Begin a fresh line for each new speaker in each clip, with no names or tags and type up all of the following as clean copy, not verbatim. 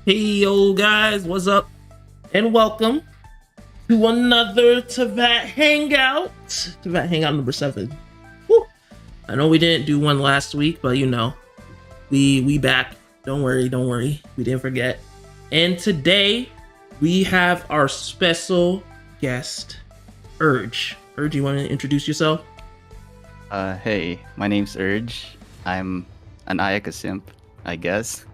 Hey yo guys, what's up? And welcome to another Teyvat Hangout. Teyvat Hangout number 7. Woo. I know we didn't do one last week, but you know, we back. Don't worry, we didn't forget. And today we have our special guest, Erge. Erge, you want to introduce yourself?
Hey, my name's Erge. I'm an Ayaka simp, I guess.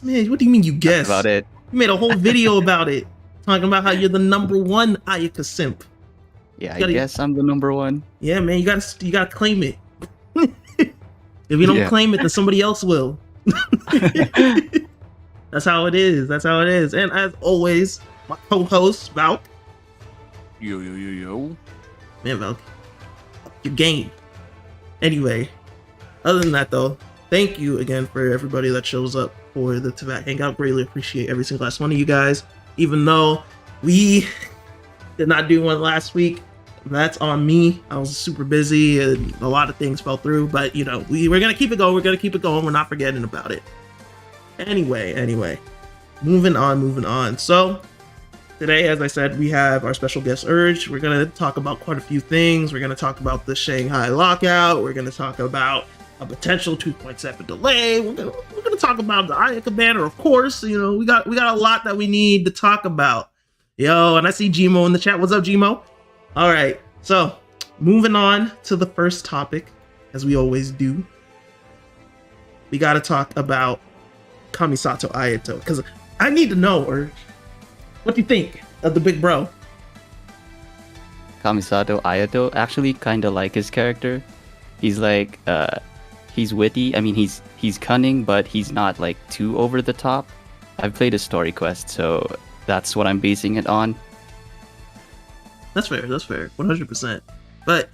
Man, what do you mean you guess?
That's about it.
You made a whole video about it, talking about how you're the #1 Ayaka simp.
Yeah, I guess I'm the #1.
Yeah, man, you gotta claim it. If you don't claim it, then somebody else will. That's how it is. And as always, my co-host Valk.
Yo.
Man, Valk, up your game. Anyway, other than that though, thank you again for everybody that shows up for the Teyvat Hangout. Greatly appreciate every single last one of you guys. Even though we did not do one last week, that's on me. I was super busy and a lot of things fell through, but you know, we're gonna keep it going. We're not forgetting about it. Anyway, moving on. So today, as I said, we have our special guest Erge. We're gonna talk about quite a few things. We're gonna talk about the Shanghai lockout. We're gonna talk about a potential 2.7 delay. We're gonna talk about the Ayaka banner, of course. You know, we got a lot that we need to talk about. Yo, and I see Gmo in the chat. What's up, Gmo? All right, so moving on to the first topic, as we always do. We got to talk about Kamisato Ayato, because I need to know, or what do you think of the big bro?
Kamisato Ayato, actually kind of like his character. He's like he's witty. I mean, he's cunning, but he's not like too over the top. I've played a story quest, so that's what I'm basing it on.
That's fair. 100%. But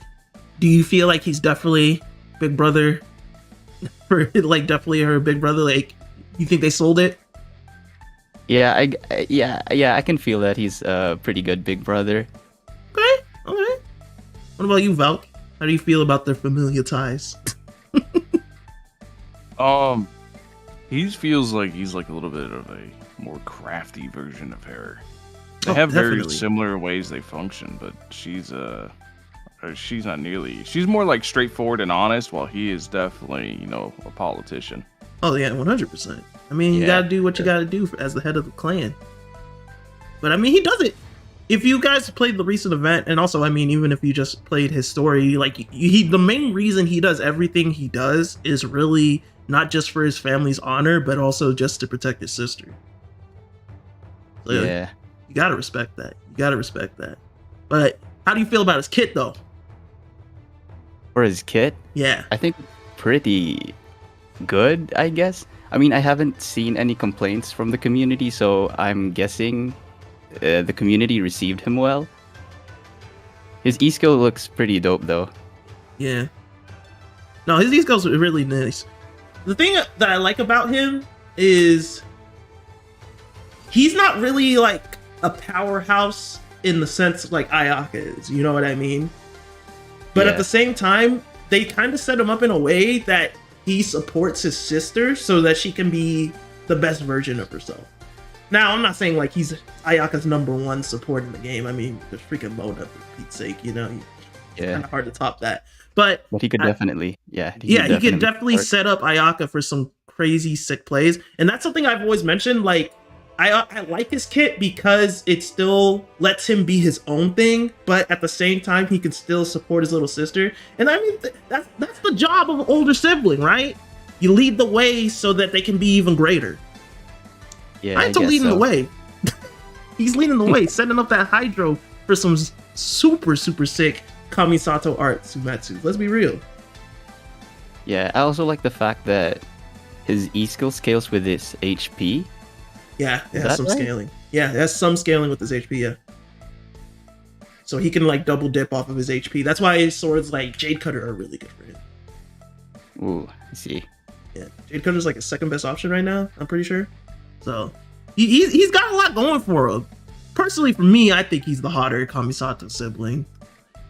do you feel like he's definitely big brother for like definitely her big brother? Like, you think they sold it?
Yeah, I can feel that he's a pretty good big brother.
Okay. What about you, Valk? How do you feel about their familial ties?
He feels like he's like a little bit of a more crafty version of her. They
Oh,
have very
definitely.
similar ways they function, but she's not nearly. She's more like straightforward and honest, while he is definitely, a politician.
Oh yeah, 100%. I mean, you
Yeah.
gotta do what you gotta do as the head of the clan. But I mean, he does it. If you guys played the recent event, and also, I mean, even if you just played his story, like the main reason he does everything he does is really not just for his family's honor, but also just to protect his sister. So,
Yeah.
you gotta respect that. But how do you feel about his kit, though?
For his kit,
Yeah.
I think pretty good, I guess. I mean, I haven't seen any complaints from the community, so I'm guessing the community received him well. His E-skill looks pretty dope, though.
Yeah. No, his E-skills are really nice. The thing that I like about him is he's not really like a powerhouse in the sense like Ayaka is, you know what I mean? But at
Yeah.
the same time, they kind of set him up in a way that he supports his sister so that she can be the best version of herself. Now, I'm not saying like he's Ayaka's #1 support in the game. I mean, there's freaking Mona, for Pete's sake, It's
Yeah.
kind of hard to top that. But
But he could
I-
definitely,
he can definitely
start.
set up Ayaka for some crazy sick plays, and that's something I've always mentioned. Like, I like his kit because it still lets him be his own thing, but at the same time he can still support his little sister. And I mean, that's the job of an older sibling, right? You lead the way so that they can be even greater.
Yeah, I
Ayato
guess
leading the
so.
way. He's leading the way, setting up that Hydro for some super sick Kamisato art Sumatsu. Let's be real.
Yeah, I also like the fact that his E-skill scales with his HP.
Yeah, it
Is
has
that
some
right?
scaling. Yeah, it has some scaling with his HP, yeah. So he can like double dip off of his HP. That's why his swords like Jade Cutter are really good for him.
Ooh, I see.
Yeah, Jade Cutter's like a second best option right now, I'm pretty sure. So he's got a lot going for him. Personally, for me, I think he's the hotter Kamisato sibling.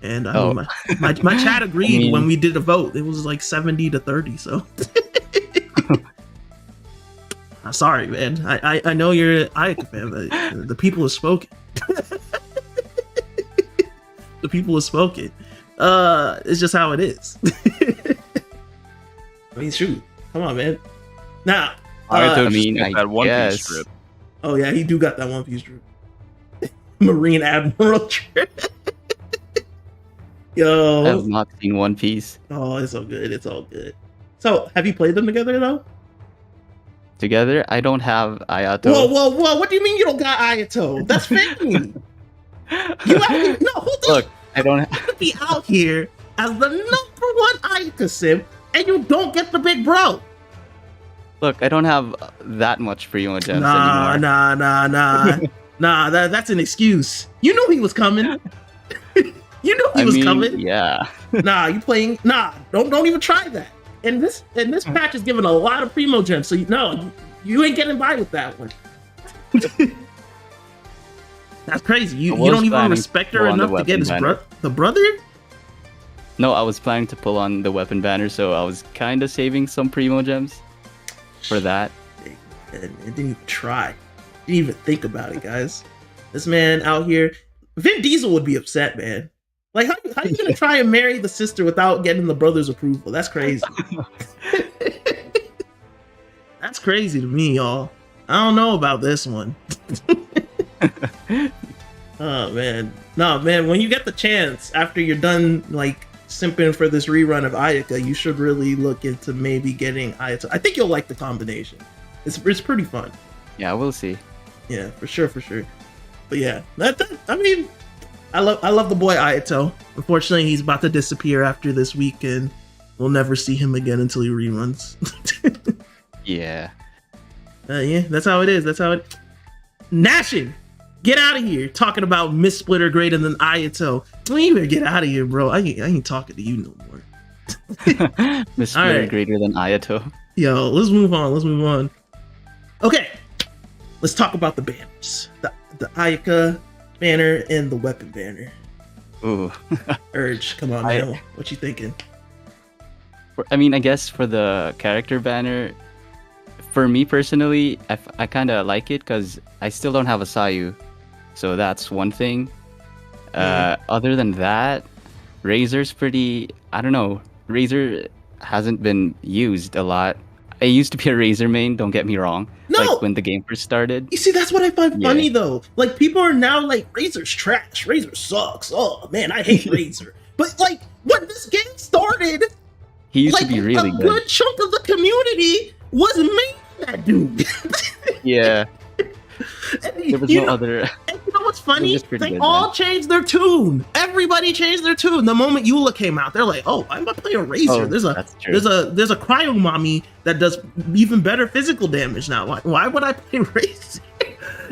And I mean, my chat agreed when we did a vote. It was like 70-30, so I'm sorry, man. I know you're an Ayaka fan, but the people have spoken. The people have spoken. It's just how it is. I mean, shoot. Come on, man. Now,
Ayato
I mean,
just
I
got that One
guess.
Piece strip.
oh yeah, he do got that One Piece drip. Marine Admiral drip.
I have
Yo.
not seen One Piece
Oh, it's all good. It's all good. So, have you played them together, though?
together. I don't have Ayato.
Whoa. What do you mean you don't got Ayato? That's fake. You out here? No, hold on.
Look, I don't.
You could be out here as the #1 Ayaka simp, and you don't get the big bro.
Look, I don't have that much primo gems
Nah.
anymore.
Nah, that's an excuse. You knew he was coming. You knew he
I
was
mean,
coming.
yeah.
Nah, you playing? Nah, don't even try that. And this patch is giving a lot of primo gems, so you ain't getting by with that one. That's crazy. You
I was
don't even
planning
respect
to
her
go on the
enough to get
weapon banner.
the brother.
No, I was planning to pull on the weapon banner, so I was kind of saving some primo gems for that.
And it didn't even try. Didn't even think about it, guys. This man out here, Vin Diesel would be upset, man. Like, how you gonna try and marry the sister without getting the brother's approval? That's crazy. That's crazy to me, y'all. I don't know about this one. Oh man, no man. When you get the chance after you're done, like simping for this rerun of Ayaka, you should really look into maybe getting Ayato. I think you'll like the combination. It's pretty fun.
Yeah, we'll see.
Yeah, for sure. But yeah, I mean, I love the boy Ayato. Unfortunately, he's about to disappear after this weekend. we'll never see him again until he reruns.
Yeah.
Yeah, that's how it is. That's how it. Nashing, get out of here. Talking about Miss Splitter greater than Ayato. You better get out of here, bro. I ain't talking to you no more.
Miss
All
Splitter
right.
greater than Ayato.
Yo, let's move on. Let's move on. Okay, let's talk about the banners. The Ayaka banner and the weapon banner.
Ooh.
Erge, come on now. What you thinking?
I mean, I guess for the character banner, for me personally, I kind of like it because I still don't have a Sayu. So that's one thing. Other than that, Razor's pretty... I don't know. Razor hasn't been used a lot. I used to be a Razor main, don't get me wrong.
No!
Like when the game first started.
You see, that's what I find funny though. Like people are now like, Razor's trash. Razor sucks. Oh man, I hate Razor. But like when this game started,
He used
like
to be really
a
good.
good chunk of the community was main that dude.
Yeah.
And
There was
you
no
know-
other...
And you know what's funny?
just pretty
They
good,
all
man.
changed their tune. Everybody changed their tune. The moment Eula came out, they're like, "Oh, I'm gonna play a Razor."
Oh,
there's
that's true.
a cryo mommy that does even better physical damage now. Why would I play Razor?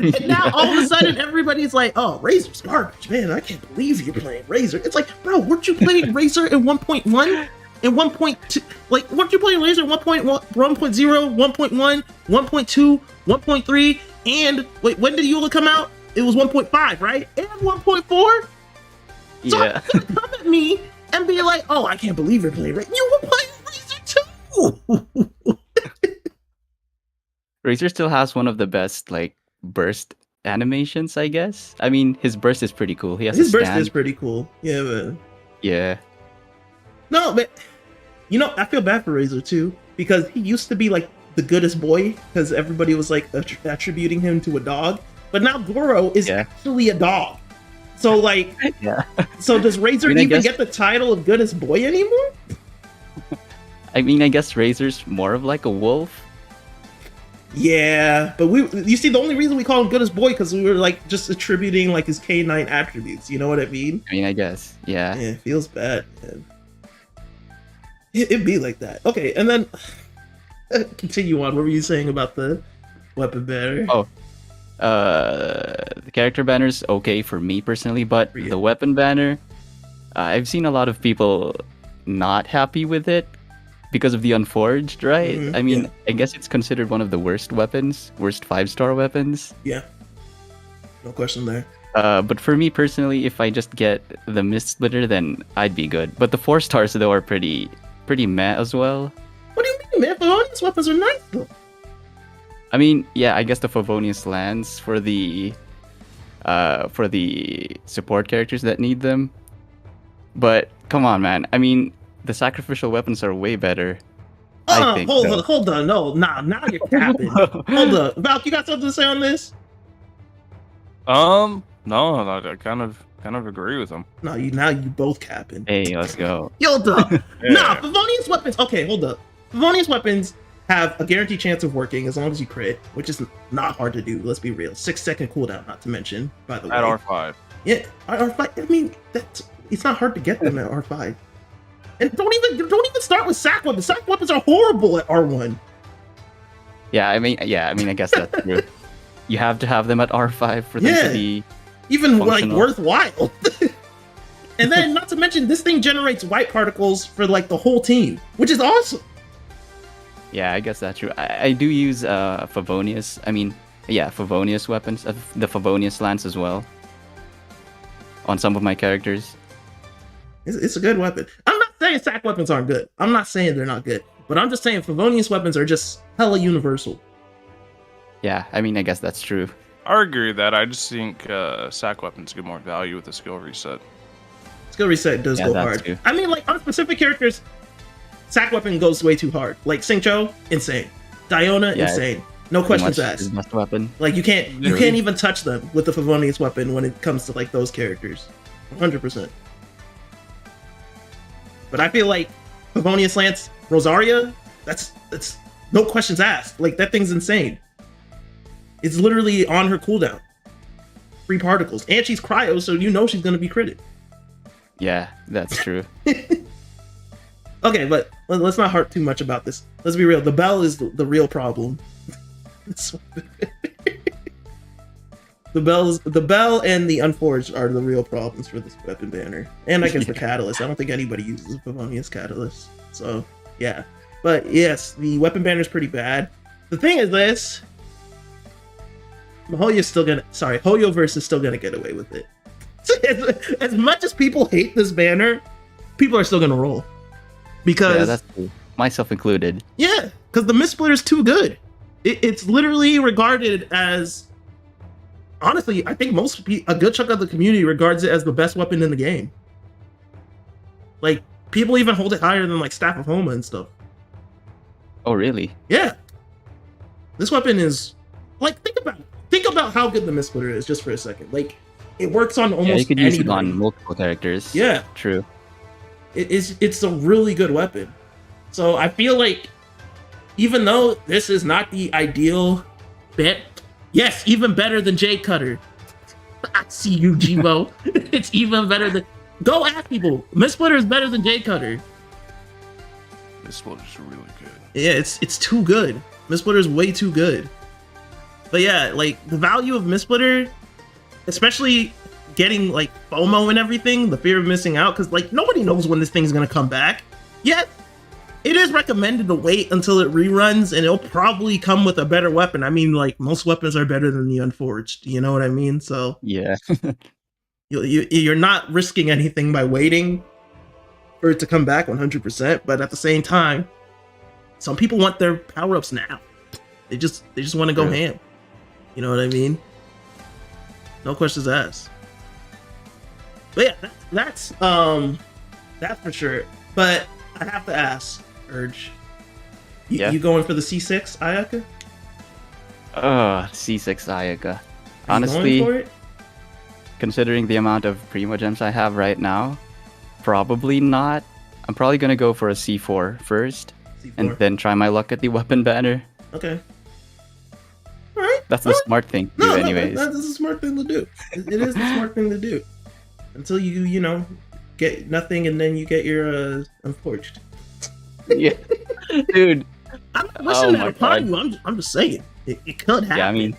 And now all of a sudden everybody's like, "Oh, Razor's garbage, man! I can't believe you're playing Razor." It's like, bro, weren't you playing Razor in 1.1? In 1.2, like, weren't you playing Razor 1.1, 1.0, 1.1, 1.2, 1.3, and wait, when did Eula come out? It was 1.5, right? And 1.4? So
Yeah.
you come at me and be like, "Oh, I can't believe you're playing Razor." You were playing Razor too!
Razor still has one of the best, like, burst animations, I guess. I mean, his burst is pretty cool. He has
His
a
burst
stand.
is pretty cool. Yeah, man.
Yeah.
No, but, you know, I feel bad for Razor too, because he used to be like the goodest boy, because everybody was like attributing him to a dog. But now Goro is actually a dog. So like,
Yeah.
so does Razor
I mean, I
even
guess-
get the title of goodest boy anymore?
I mean, I guess Razor's more of like a wolf.
Yeah, but you see, the only reason we call him goodest boy because we were like just attributing like his K9 attributes. You know what I mean?
I mean, I guess. Yeah.
Yeah, it feels bad, man. It'd be like that. Okay, and then continue on. What were you saying about the weapon banner?
Oh. The character banner's okay for me personally, but
For you.
the weapon banner, I've seen a lot of people not happy with it because of the Unforged, right?
Mhm,
I mean,
yeah.
I guess it's considered one of the worst weapons, worst 5-star weapons.
Yeah, no question there.
But for me personally, if I just get the Mist Splitter, then I'd be good. But the 4 stars though are pretty meh as well.
What do you mean, man? Favonius weapons are nice though.
I mean, yeah, I guess the Favonius lands for the support characters that need them. But come on, man. I mean, the sacrificial weapons are way better. I think.
Hold on, no, nah, now you're capping. Hold up, Valk, you got something to say on this?
No, I kind of agree with him.
No, now you both capping.
Hey, let's go.
Yo, duh.
Yeah.
Nah, Favonius weapons. Okay, hold up. Favonius weapons have a guaranteed chance of working as long as you crit, which is not hard to do. Let's be real. 6-second cooldown, not to mention, by the way.
At R5.
Yeah, R5. I mean, it's not hard to get them at R5. And don't even start with sack weapons. Sack weapons are horrible at R1.
Yeah, I mean, I guess that's true. You have to have them at R5 for them
Yeah.
to be.
Even like
Functional.
worthwhile. And then, not to mention, this thing generates white particles for like the whole team, which is awesome.
Yeah, I guess that's true. I do use Favonius. I mean, yeah, Favonius weapons, the Favonius lance as well. On some of my characters.
It's a good weapon. I'm not saying sack weapons aren't good. I'm not saying they're not good. But I'm just saying Favonius weapons are just hella universal.
Yeah, I mean, I guess that's true.
I agree with that. I just think sack weapons get more value with the skill reset.
Skill reset does
Yeah,
go
that
hard.
too.
I mean, like, on specific characters, sack weapon goes way too hard. Like, Xingqiu, insane. Diona,
Yeah,
insane. No
Pretty
questions
much
asked.
his best weapon.
Like, you can't
Really?
even touch them with the Favonius weapon when it comes to, like, those characters. 100%. But I feel like Favonius Lance, Rosaria, that's no questions asked. Like, that thing's insane. It's literally on her cooldown. Free particles. And she's cryo, so you know she's going to be critted.
Yeah, that's true.
Okay, but let's not harp too much about this. Let's be real. The bell is the real problem. The bell and the unforged are the real problems for this weapon banner. And I guess the catalyst. I don't think anybody uses Pavonia's catalyst. So yeah. But yes, the weapon banner is pretty bad. The thing is this. Hoyoverse is still gonna get away with it. As much as people hate this banner, people are still gonna roll. Because
yeah, that's cool. Myself included.
Yeah, because the Mistsplitter is too good. It's literally regarded as, honestly, I think a good chunk of the community regards it as the best weapon in the game. Like, people even hold it higher than like Staff of Homa and stuff.
Oh, really?
Yeah. This weapon is, like, think about how good the Mistsplitter is just for a second. Like, it works on almost
you could
anybody.
use it on multiple characters.
Yeah.
True.
It's a really good weapon. So I feel like, even though this is not the ideal bet, yes, even better than Jade Cutter. I see you, Jibo. It's even better than. Go ask people. Mistsplitter is better than Jade Cutter.
Mistsplitter is really good.
Yeah, it's too good. Mistsplitter is way too good. But yeah, like the value of Mistsplitter, especially getting like FOMO and everything, the fear of missing out, because like nobody knows when this thing's gonna come back. Yet it is recommended to wait until it reruns, and it'll probably come with a better weapon. I mean, like most weapons are better than the Unforged. You know what I mean? So
yeah,
you're not risking anything by waiting for it to come back 100%. But at the same time, some people want their power ups now. They just want to go ham. You know what I mean? No questions asked. But yeah, that's for sure. But I have to ask, Erge, you going for the C6 Ayaka?
C6 Ayaka.
Are you
Honestly,
going for it?
considering the amount of Primo Gems I have right now, probably not. I'm probably gonna go for a C4 first,
C4.
and then try my luck at the weapon banner.
Okay. All right.
That's the smart thing to do, anyways.
That's a smart thing to do. It is the smart thing to do. Until you get nothing, and then you get your Unforged.
Yeah, dude.
I'm not wishing that upon you. I'm just saying it could happen.
Yeah, I mean,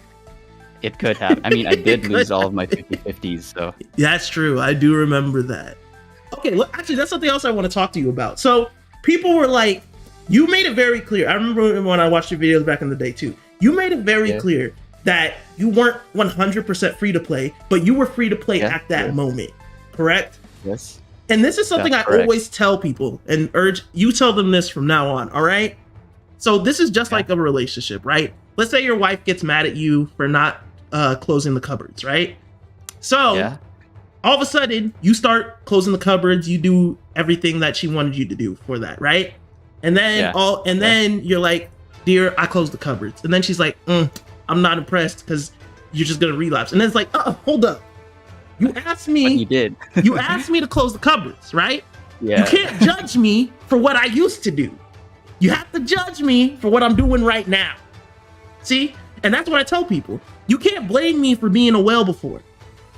it could happen. I mean, I did
It
lose
could
all of my 50/50s, so
Yeah, that's true. I do remember that. Okay, look, actually, that's something else I want to talk to you about. So people were like, you made it very clear. I remember when I watched your videos back in the day too. You made it very clear that you weren't 100% free to play, but you were free to play at that moment. Correct?
yes.
And this is something I always tell people, and Erge, you tell them this from now on, all right? So this is just like a relationship, right? Let's say your wife gets mad at you for not closing the cupboards, right? So all of a sudden, you start closing the cupboards, you do everything that she wanted you to do for that, right? And then then you're like, dear, I closed the cupboards. And then she's like, I'm not impressed because you're just gonna relapse. And then it's like, hold up. You asked me.
You did.
You asked me to close the cupboards, right?
Yeah.
You can't judge me for what I used to do. You have to judge me for what I'm doing right now. See? And that's what I tell people. You can't blame me for being a whale before.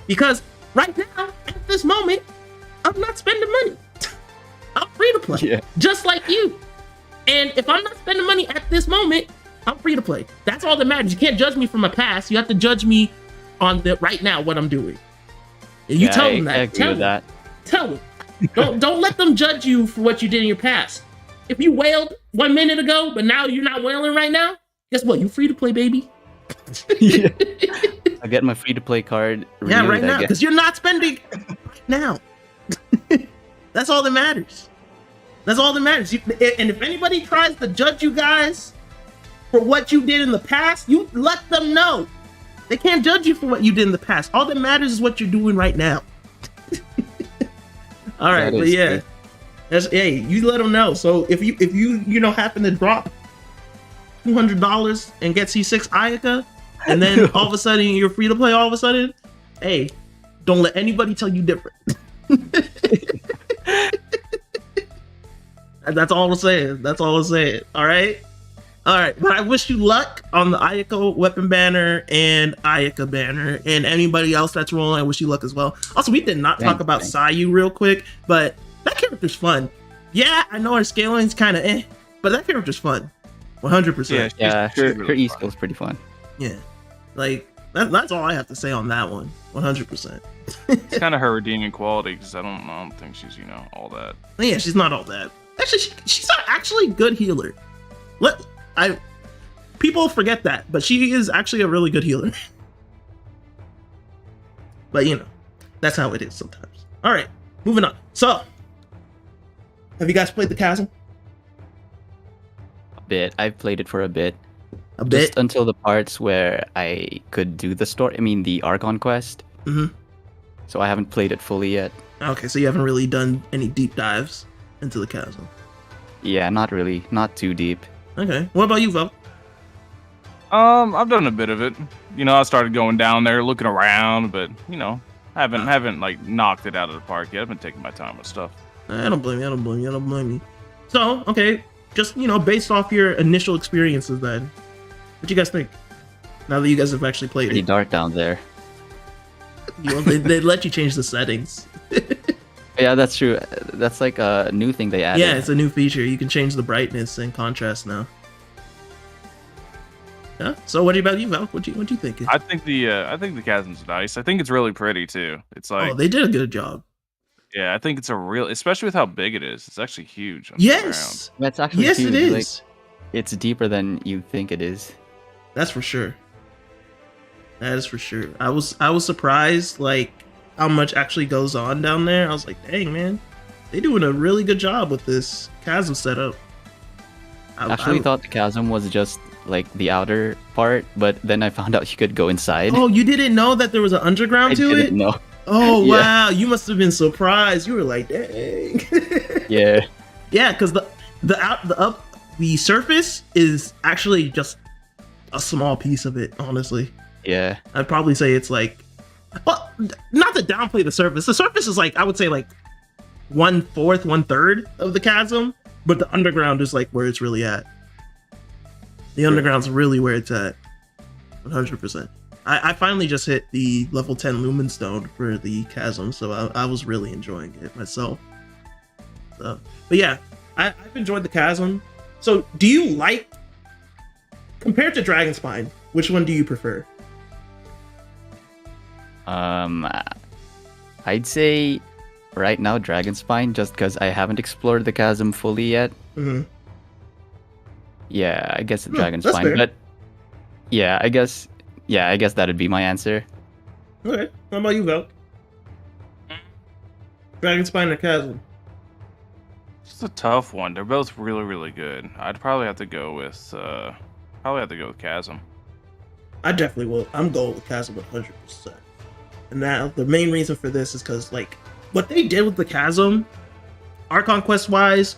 Because right now, at this moment, I'm not spending money. I'm free to play. Yeah. Just like you. And if I'm not spending money at this moment, I'm free to play. That's all that matters. You can't judge me from my past. You have to judge me on the right now, what I'm doing. And you tell them that.
I agree with that.
Tell them. Don't let them judge you for what you did in your past. If you wailed 1 minute ago, but now you're not wailing right now, guess what? You free to play, baby.
Yeah. I get my free to play card.
Yeah, right now, because you're not spending right now. That's all that matters. That's all that matters. And if anybody tries to judge you guys for what you did in the past, you let them know. They can't judge you for what you did in the past. All that matters is what you're doing right now. All right, but yeah, hey, you let them know. So if you happen to drop $200 and get C6 Ayaka, and then all of a sudden you're free to play, all of a sudden, hey, don't let anybody tell you different. That's all I'm saying. That's all I'm saying. All right. But I wish you luck on the Ayaka weapon banner and Ayaka banner, and anybody else that's rolling, I wish you luck as well. Also, we did not talk about Sayu real quick, but that character's fun. Yeah, I know her scaling's kind of but that character's fun. 100%.
Yeah,
she's
her
really
E
fun.
skill's pretty fun.
Yeah. Like, that's all I have to say on that one. 100%.
It's kind of her redeeming quality because I don't think she's all that.
Yeah, she's not all that. Actually, she's not actually a good healer. People forget that, but she is actually a really good healer. But that's how it is sometimes. All right, moving on. So, have you guys played the Chasm?
A bit. I've played it for a bit.
A bit.
Just until the parts where I could do the story. I mean, the Archon quest.
Mm-hmm.
So I haven't played it fully yet.
Okay, so you haven't really done any deep dives into the Chasm.
Yeah, not really. Not too deep.
Okay. What about you, Vel?
I've done a bit of it. I started going down there, looking around, but haven't like knocked it out of the park yet. I've been taking my time with stuff.
I don't blame you. So, okay, just based off your initial experiences, then, what you guys think? Now that you guys have actually played
Pretty
it,
dark down there.
they let you change the settings.
Yeah, that's true. That's like a new thing they added.
Yeah, it's a new feature. You can change the brightness and contrast now. Yeah. So, what about you, Val? What you think?
I think the Chasm's nice. I think it's really pretty too. It's like,
They did a good job.
yeah, I think it's a real, especially with how big it is. It's actually huge.
Yes.
That's actually
Yes,
huge.
it is.
Like, it's deeper than you think it is.
That's for sure. That is for sure. I was surprised like how much actually goes on down there. I was like, dang man, they doing a really good job with this Chasm setup.
I actually thought the Chasm was just like the outer part, but then I found out you could go inside.
Oh, you didn't know that there was an underground
I
to
didn't
it?
know.
Oh
Yeah.
wow, you must have been surprised. You were like, dang.
Yeah.
Yeah, because the surface is actually just a small piece of it, honestly.
Yeah.
I'd probably say it's like, well, not to downplay the surface. The surface is like, I would say like 1/4, 1/3 of the Chasm, but the underground is like where it's really at. The underground's really where it's at. 100%. I finally just hit the level 10 Lumen Stone for the Chasm, so I was really enjoying it myself. So, but yeah, I've enjoyed the Chasm. So, do you like, compared to Dragon Spine, which one do you prefer?
I'd say right now Dragon Spine, just because I haven't explored the Chasm fully yet.
Mm-hmm.
Yeah, I guess
Hmm,
Dragon
that's
Spine,
fair.
but I guess that'd be my answer.
Okay, how about you, Val? Dragon Spine or Chasm?
It's a tough one. They're both really, really good. I'd probably have to go with Chasm.
I definitely will. I'm going with Chasm 100%. And now the main reason for this is because like what they did with the Chasm, Archon quest wise,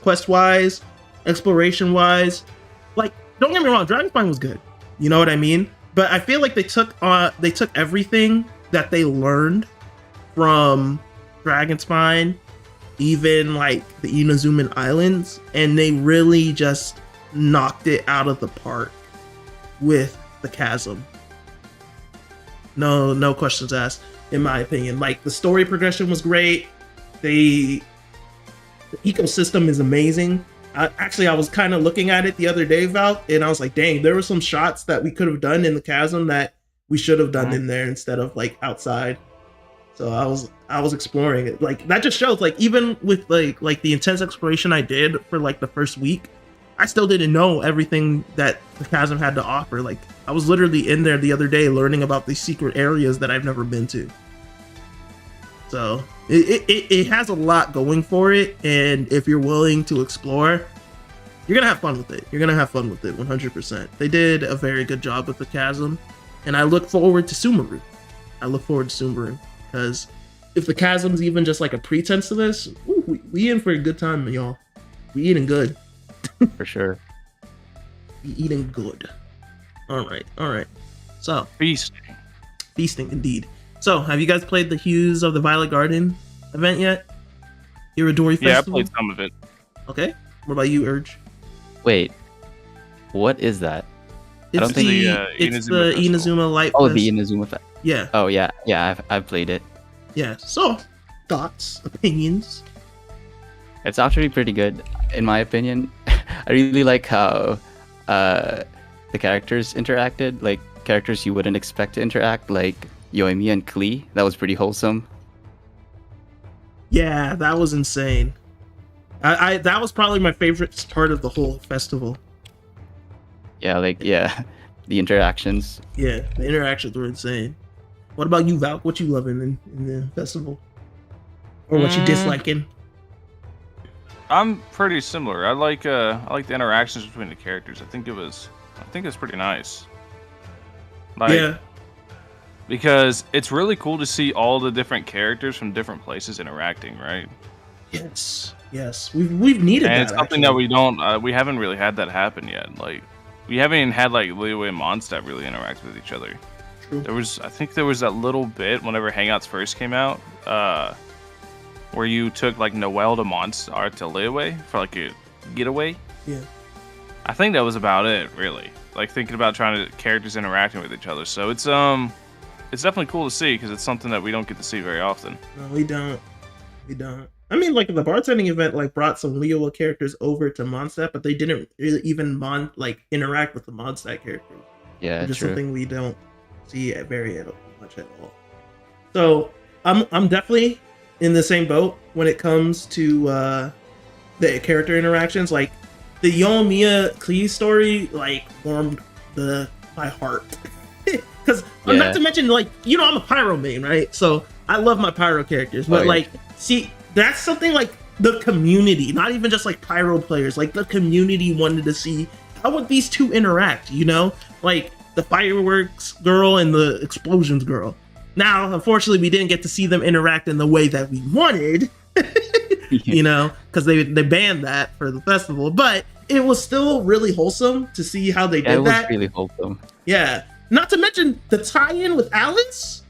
exploration wise, like don't get me wrong, Dragon Spine was good. You know what I mean? But I feel like they took everything that they learned from Dragon Spine, even like the Inazuman Islands, and they really just knocked it out of the park with the Chasm. No questions asked, in my opinion. Like the story progression was great. The ecosystem is amazing. I was kind of looking at it the other day, Val, and I was like, dang, there were some shots that we could have done in the Chasm that we should have done in there instead of like outside. So I was exploring it. Like that just shows, like even with like the intense exploration I did for like the first week, I still didn't know everything that the Chasm had to offer. Like I was literally in there the other day learning about these secret areas that I've never been to. So it has a lot going for it, and if you're willing to explore, you're gonna have fun with it. You're gonna have fun with it 100%. They did a very good job with the Chasm, and I look forward to Sumeru. Because if the Chasm's even just like a pretense to this, ooh, we in for a good time, y'all. We eating good.
For sure.
We eating good. All right. So
Feasting.
indeed. So, have you guys played the Hues of the Violet Garden event yet? Irodori Festival?
Yeah, I played some of it.
Okay. What about you, Erge?
Wait, what is that? I don't think
it's the
Inazuma Festival.
Inazuma Light
Oh,
Fest.
the Inazuma.
Yeah.
Oh yeah, I've played it.
Yeah. So, thoughts, opinions.
It's actually pretty good, in my opinion. I really like how the characters interacted, like characters you wouldn't expect to interact, like Yoimiya and Klee. That was pretty wholesome.
Yeah, that was insane. I that was probably my favorite part of the whole festival.
Yeah, the interactions.
Yeah, the interactions were insane. What about you, Val? What you loving in the festival, or what you disliking?
I'm pretty similar. I like the interactions between the characters. I think it's pretty nice. Like,
Yeah,
because it's really cool to see all the different characters from different places interacting, right?
yes, we've needed
And
that.
it's something that we haven't really had that happen yet. Like, we haven't even had like Liyue and Mondstadt really interact with each other.
True.
I think there was that little bit whenever Hangouts first came out, where you took like Noelle to Mondstadt to Liyue for like a getaway.
Yeah.
I think that was about it, really. Like, thinking about characters interacting with each other. So it's definitely cool to see, because it's something that we don't get to see very often.
No, we don't. I mean, like the bartending event, like brought some Liyue characters over to Mondstadt, but they didn't really even interact with the Mondstadt characters.
Yeah,
which is
true.
something we don't see very much at all. So I'm definitely in the same boat when it comes to the character interactions. Like the Yoimiya Klee story, like warmed my heart. Because not to mention, like, you know, I'm a pyro main, right? So I love my pyro characters, but like, see, that's something like the community, not even just like pyro players, like the community wanted to see how would these two interact, you know, like the fireworks girl and the explosions girl. Now, unfortunately, we didn't get to see them interact in the way that we wanted, you know, because they banned that for the festival, but it was still really wholesome to see how they did that.
It was really wholesome.
Yeah. Not to mention the tie-in with Alice.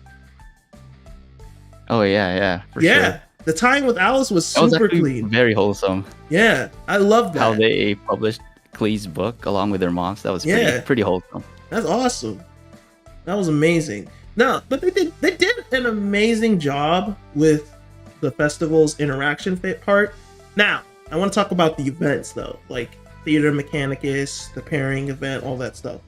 Oh yeah, for sure.
The tie-in with Alice was super clean.
Very wholesome.
Yeah, I love that.
How they published Klee's book along with their moms. That was pretty wholesome.
That's awesome. That was amazing. No, but they did an amazing job with the festival's interaction part. Now, I want to talk about the events though, like Theater Mechanicus, the pairing event, all that stuff.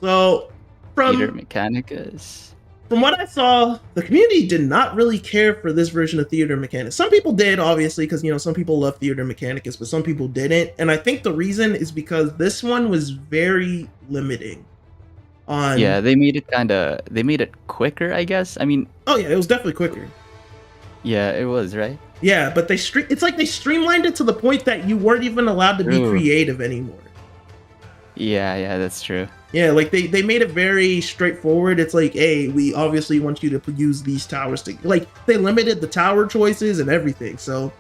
So,
Theater Mechanicus.
From what I saw, the community did not really care for this version of Theater Mechanicus. Some people did, obviously, because, you know, some people love Theater Mechanicus, but some people didn't. And I think the reason is because this one was very limiting.
Yeah, they made it quicker, I guess. I mean,
oh yeah, it was definitely quicker.
Yeah, it was, right?
Yeah, but it's like they streamlined it to the point that you weren't even allowed to be creative anymore.
Yeah, that's true.
Yeah, like they made it very straightforward. It's like, hey, we obviously want you to use these towers to, like, they limited the tower choices and everything. So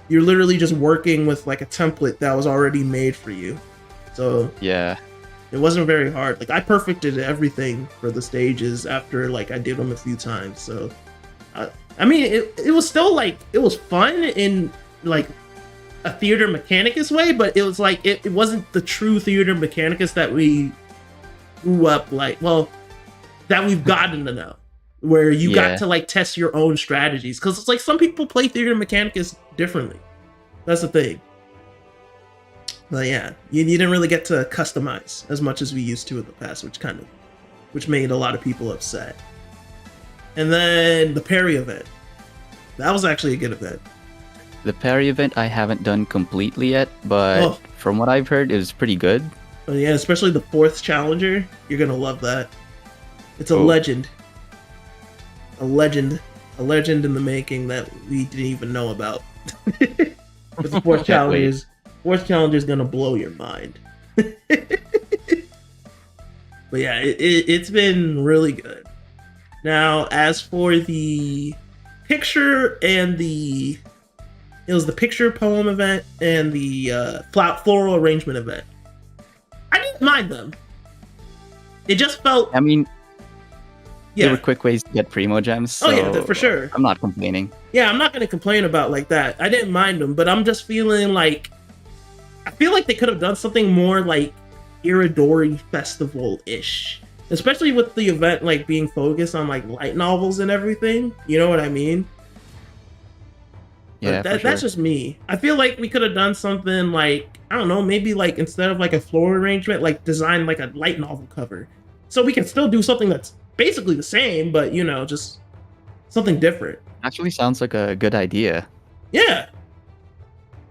you're literally just working with like a template that was already made for you. So
yeah,
it wasn't very hard. Like, I perfected everything for the stages after like I did them a few times. So I mean, it was still like, it was fun in like a Theater Mechanicus way, but it was like it wasn't the true Theater Mechanicus that we grew up like, well, that we've gotten to know, where you got to like test your own strategies, because it's like some people play Theater Mechanicus differently. That's the thing. But yeah, you didn't really get to customize as much as we used to in the past, which made a lot of people upset. And then the Perry event, that was actually a good event.
The Perry event I haven't done completely yet, but from what I've heard, it was pretty good.
Oh yeah, especially the 4th challenger. You're gonna love that. It's a legend. A legend in the making that we didn't even know about. But the 4th challenger is gonna blow your mind. But yeah, it's been really good. Now, as for the picture and it was the picture poem event and the floral arrangement event. I didn't mind them. It just felt...
I mean, they were quick ways to get Primo Gems, so
for sure.
I'm not complaining.
Yeah, I'm not going to complain about like that. I didn't mind them, but I'm just feeling like... I feel like they could have done something more like Irodori Festival-ish. Especially with the event like being focused on like light novels and everything. You know what I mean?
Yeah,
But
for sure.
that's just me. I feel like we could have done something like, I don't know, maybe like instead of like a floral arrangement, like design like a light novel cover. So we can still do something that's basically the same, but you know, just something different.
Actually, sounds like a good idea.
Yeah.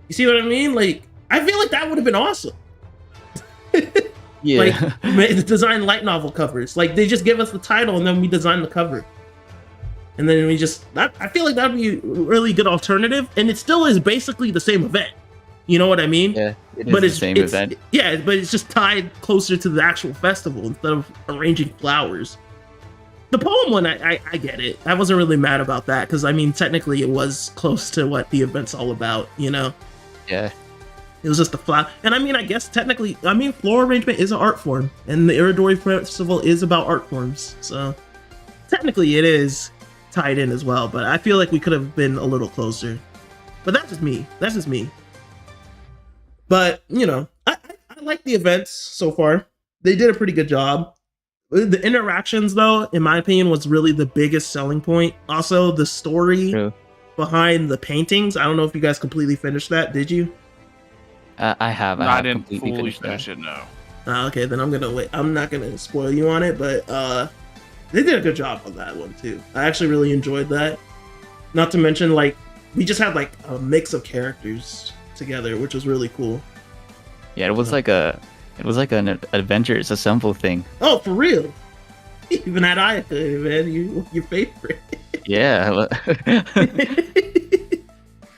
You see what I mean? Like, I feel like that would have been awesome.
Yeah.
Like, design light novel covers. Like, they just give us the title and then we design the cover. And then we just, I feel like that would be a really good alternative. And it still is basically the same event. You know what I mean?
Yeah, it is the same event.
Yeah, but it's just tied closer to the actual festival instead of arranging flowers. The poem one, I get it. I wasn't really mad about that because, I mean, technically it was close to what the event's all about, you know?
Yeah.
It was just a flower. And I mean, I guess technically, I mean, floral arrangement is an art form. And the Irodori Festival is about art forms. So technically it is tied in as well. But I feel like we could have been a little closer. But that's just me. That's just me. But, you know, I like the events so far. They did a pretty good job. The interactions, though, in my opinion, was really the biggest selling point. Also, the story behind the paintings. I don't know if you guys completely finished that. Did you?
I have.
I didn't
completely
fully
finished
finish
that.
it, no.
Okay, then I'm gonna wait. I'm not gonna spoil you on it, but they did a good job on that one too. I actually really enjoyed that. Not to mention, like, we just had like a mix of characters together, which was really cool.
Yeah, it was like an Avengers Assemble thing.
Oh, for real? Even had Ayaka, man, your favorite.
Yeah.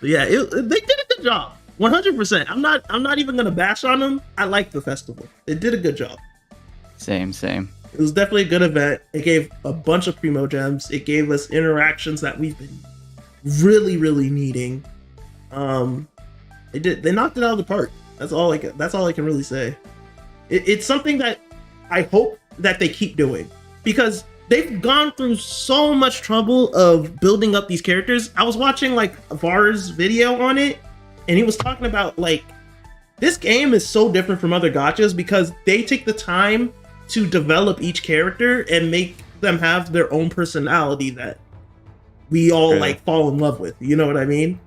Yeah, they did a good job. 100%. I'm not even gonna bash on them. I like the festival. It did a good job.
Same.
It was definitely a good event. It gave a bunch of primo gems. It gave us interactions that we've been really, really needing. They knocked it out of the park. That's all I can really say. It's something that I hope that they keep doing because they've gone through so much trouble of building up these characters. I was watching like Var's video on it, and he was talking about like this game is so different from other gachas because they take the time to develop each character and make them have their own personality that we all like fall in love with. You know what I mean?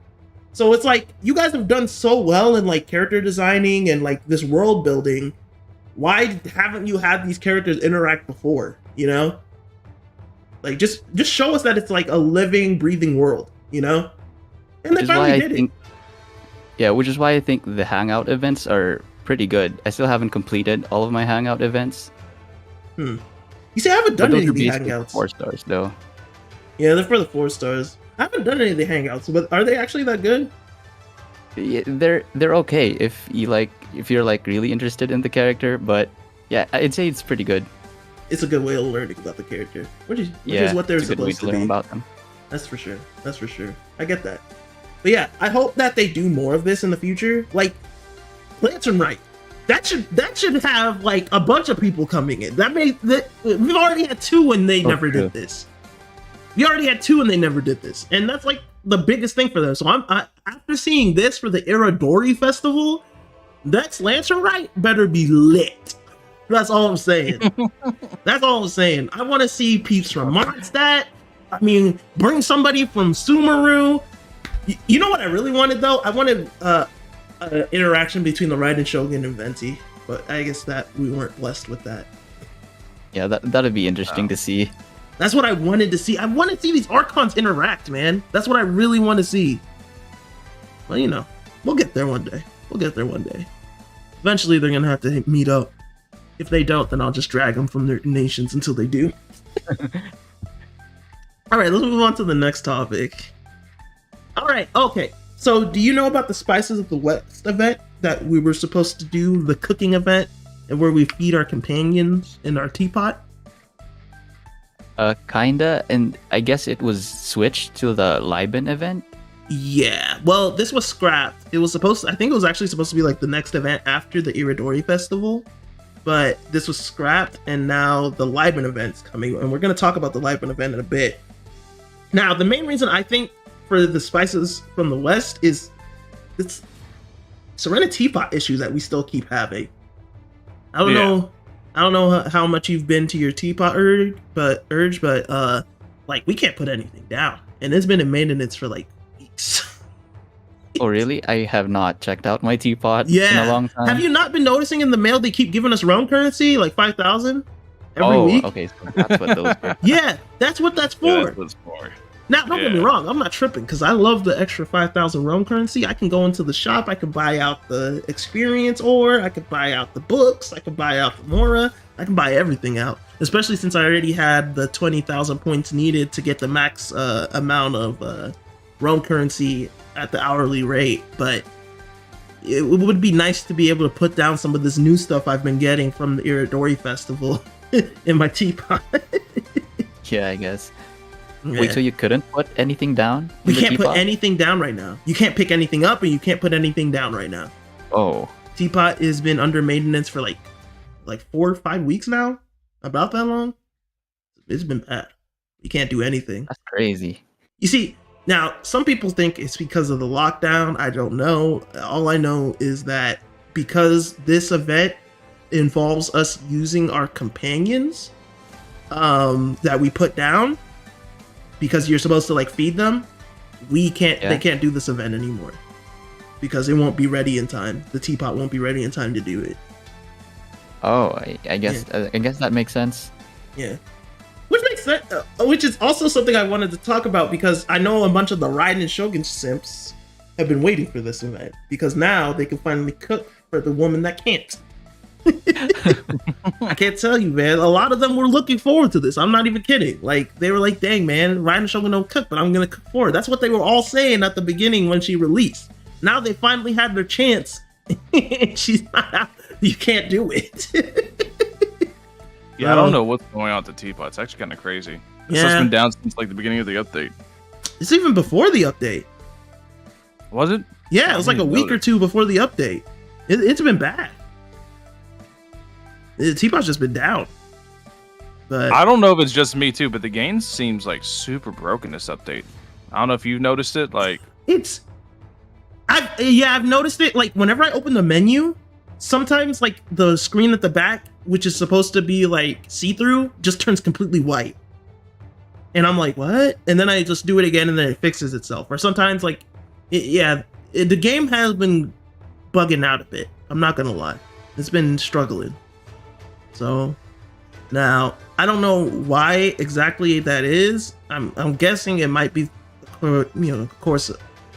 So it's like you guys have done so well in like character designing and like this world building. Why haven't you had these characters interact before? You know, like just show us that it's like a living, breathing world. You know, and they finally did it.
Yeah, which is why I think the Hangout events are pretty good. I still haven't completed all of my Hangout events.
You see, I haven't done any of the Hangouts.
4 stars though.
Yeah, they're for the 4 stars. I haven't done any of the Hangouts, but are they actually that good?
Yeah, they're okay if you're like really interested in the character, but yeah, I'd say it's pretty good.
It's a good way of learning about the character, which is what they're
it's a good way
supposed
to
to
learn
be.
about them.
That's for sure. That's for sure. I get that. But yeah, I hope that they do more of this in the future. Like, Lantern Right. That should have like a bunch of people coming in. We've already had 2 and they never did this. We already had 2 and they never did this, and that's like the biggest thing for them. So after seeing this for the Irodori Festival, next Lantern Right better be lit. That's all I'm saying. That's all I'm saying. I want to see peeps from Mondstadt. I mean, bring somebody from Sumeru. You know what I really wanted though? I wanted an interaction between the Raiden Shogun and Venti, but I guess that we weren't blessed with that.
Yeah, that'd be interesting to see.
That's what I wanted to see. I want to see these Archons interact, man. That's what I really want to see. Well, you know, we'll get there one day. Eventually, they're gonna have to meet up. If they don't, then I'll just drag them from their nations until they do. All right, let's move on to the next topic. All right, okay. So, do you know about the Spices of the West event that we were supposed to do, the cooking event, and where we feed our companions in our teapot?
Kinda, and I guess it was switched to the Liban event.
Yeah, well, this was scrapped. I think it was actually supposed to be like the next event after the Irodori Festival, but this was scrapped, and now the Liban event's coming, and we're going to talk about the Liban event in a bit. Now, the main reason I think for the Spices from the West is it's Serena Teapot issues that we still keep having. I don't know how much you've been to your teapot Erge, but like we can't put anything down, and it's been in maintenance for like weeks.
Oh, really? I have not checked out my teapot in a
Yeah.
long time.
Have you not been noticing in the mail they keep giving us realm currency, like 5,000 every
Oh,
week?
okay. So that's what those were.
Yeah, that's what that's
Yeah,
for.
that's what it's for.
Now, don't get me
Yeah.
wrong, I'm not tripping because I love the extra 5,000 realm currency. I can go into the shop, I can buy out the experience ore, I could buy out the books, I could buy out the Mora, I can buy everything out. Especially since I already had the 20,000 points needed to get the max amount of realm currency at the hourly rate. But it would be nice to be able to put down some of this new stuff I've been getting from the Irodori festival in my teapot.
Yeah, I guess.
Yeah.
Wait, so you couldn't put anything down?
We
in the
can't put
teapot?
anything down right now. You can't pick anything up, and you can't put anything down right now.
Oh,
Teapot has been under maintenance for like 4 or 5 weeks now. About that long. It's been bad. You can't do anything.
that's crazy.
You see, now some people think it's because of the lockdown. I don't know. All I know is that because this event involves us using our companions that we put down, because you're supposed to like feed them, we can't.
Yeah.
They can't do this event anymore because it won't be ready in time. The teapot won't be ready in time to do it.
Oh, I guess I guess that makes sense.
Yeah, which makes sense. Which is also something I wanted to talk about because I know a bunch of the Raiden and Shogun simps have been waiting for this event because now they can finally cook for the woman that can't. I can't tell you, man. A lot of them were looking forward to this. I'm not even kidding. Like, they were like, dang, man, Raiden and Shogun don't cook, but I'm going to cook for her. That's what they were all saying at the beginning when she released. Now they finally had their chance. She's not out. You can't do it.
Yeah, I don't know what's going on with the teapot. It's actually kind of crazy. It's just been down since like the beginning of the update.
It's even before the update.
Was it?
Yeah, it was like a week or two before the update. It's been bad. The teapot's just been down. But
I don't know if it's just me too, but the game seems like super broken this update. I don't know if you've noticed it. Like,
I've noticed it. Like, whenever I open the menu, sometimes like the screen at the back, which is supposed to be like see-through, just turns completely white. And I'm like, what? And then I just do it again and then it fixes itself. Or sometimes like, the game has been bugging out a bit. I'm not gonna lie. It's been struggling. So now I don't know why exactly that is. I'm guessing it might be, of course,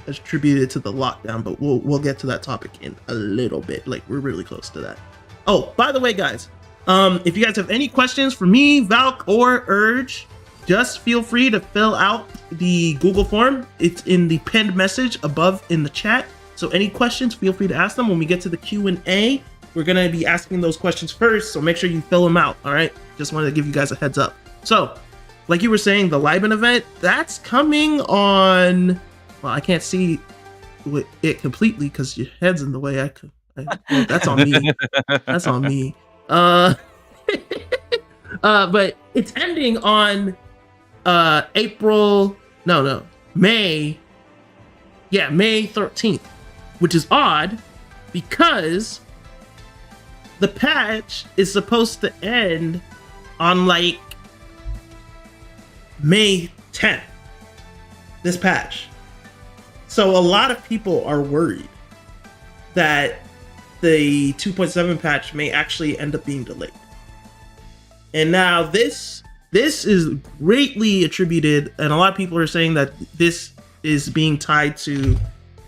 attributed to the lockdown, but we'll get to that topic in a little bit. Like, we're really close to that. Oh, by the way, guys, if you guys have any questions for me, Valk, or Erge, just feel free to fill out the Google form. It's in the pinned message above in the chat. So any questions, feel free to ask them. When we get to the Q&A, we're going to be asking those questions first, so make sure you fill them out, all right? Just wanted to give you guys a heads up. So, like you were saying, the Liban event, that's coming on... Well, I can't see it completely because your head's in the way. Well, that's on me. That's on me. But it's ending on May 13th, which is odd because the patch is supposed to end on like May 10th. This patch. So a lot of people are worried that the 2.7 patch may actually end up being delayed. And now this is greatly attributed, and a lot of people are saying that this is being tied to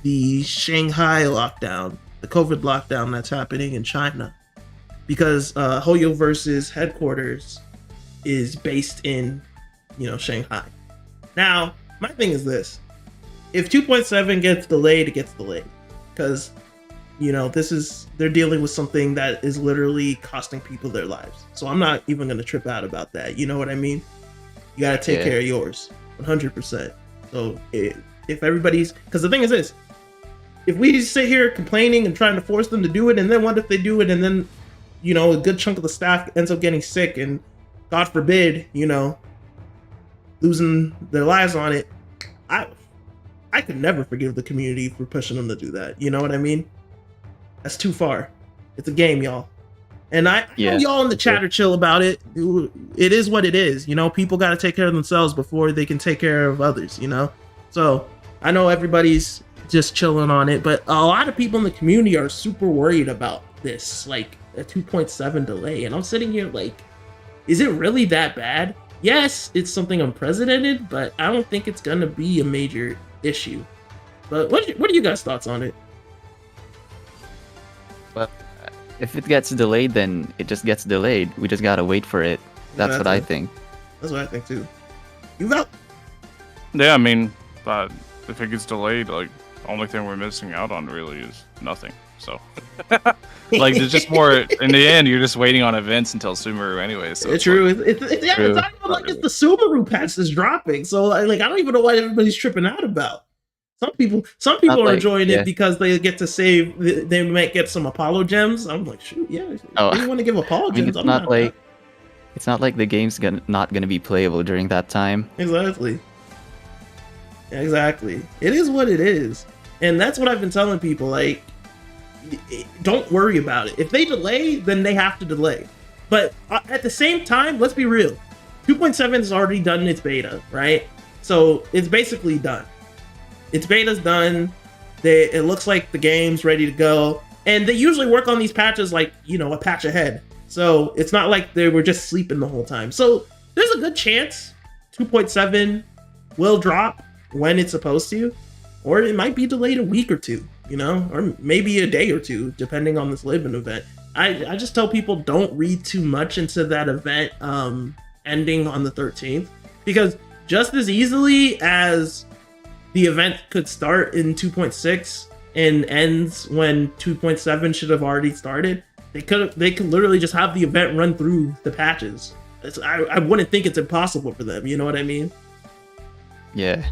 the Shanghai lockdown, the COVID lockdown that's happening in China. Because Hoyoverse's headquarters is based in, Shanghai. Now, my thing is this. If 2.7 gets delayed, it gets delayed. Because, they're dealing with something that is literally costing people their lives. So I'm not even going to trip out about that. You know what I mean? You got to take care of yours. 100%. So if everybody's... Because the thing is this. If we sit here complaining and trying to force them to do it, and then what if they do it and then, a good chunk of the staff ends up getting sick and, God forbid, losing their lives on it, I could never forgive the community for pushing them to do that. You know what I mean? That's too far. It's a game, y'all. And I know y'all in the chat are chill about it. It is what it is. People got to take care of themselves before they can take care of others, So I know everybody's just chilling on it. But a lot of people in the community are super worried about this, like a 2.7 delay. And I'm sitting here like, is it really that bad? Yes, it's something unprecedented, but I don't think it's gonna be a major issue. But what are you guys' thoughts on it?
Well, if it gets delayed, then it just gets delayed. We just gotta wait for it. That's what I think.
That's what I think too. You out?
Yeah, I mean, but if it gets delayed, like, the only thing we're missing out on really is nothing. So, like, there's just more. In the end, you're just waiting on events until Sumeru anyway. So
it's true.
Like,
it's not even like it's the Sumeru patch that's dropping. So like, I don't even know what everybody's tripping out about. Some people are like, enjoying it because they get to save. They might get some Apollo gems. I'm like, shoot, yeah. You want to give Apollo gems?
It's not like the game's not gonna be playable during that time.
Exactly. It is what it is, and that's what I've been telling people. Like, don't worry about it. If they delay, then they have to delay. But at the same time, let's be real. 2.7 is already done its beta, right? So it's basically done. Its beta's done. It looks like the game's ready to go. And they usually work on these patches like, a patch ahead. So it's not like they were just sleeping the whole time. So there's a good chance 2.7 will drop when it's supposed to. Or it might be delayed a week or two, or maybe a day or two, depending on this Living event. I just tell people don't read too much into that event ending on the 13th. Because just as easily as the event could start in 2.6 and ends when 2.7 should have already started, they could literally just have the event run through the patches. I wouldn't think it's impossible for them, you know what I mean?
Yeah.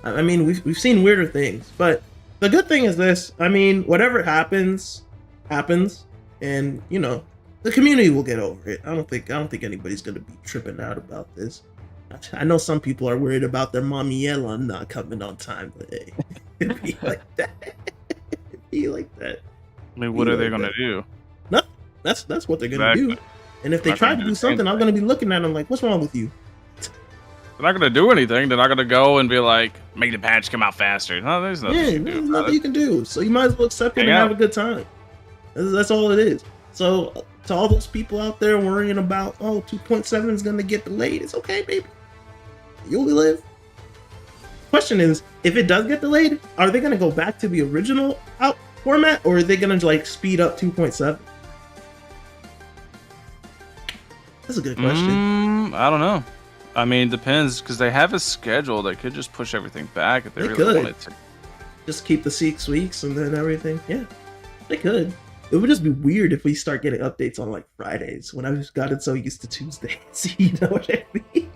I mean, we've seen weirder things, but the good thing is this. I mean, whatever happens, and the community will get over it. I don't think anybody's gonna be tripping out about this. I know some people are worried about their mommy Yelan not coming on time, but hey, it'd be like that. It'd be like that.
I mean, what are they gonna do?
No, that's what they're gonna do. And if they try to do something, I'm gonna be looking at them like, "What's wrong with you?"
They're not gonna do anything. They're not gonna go and be like, make the patch come out faster. No, there's nothing.
Yeah, there's nothing you can do. So you might as well accept it and have a good time. That's all it is. So to all those people out there worrying about, 2.7 is gonna get delayed, it's okay, baby. You'll live. Question is, if it does get delayed, are they gonna go back to the original out format, or are they gonna like speed up 2.7? That's a good question.
I don't know. I mean, it depends, because they have a schedule. They could just push everything back if they really wanted to.
Just keep the 6 weeks and then everything. Yeah, they could. It would just be weird if we start getting updates on like Fridays when I've gotten so used to Tuesdays. You know what I mean?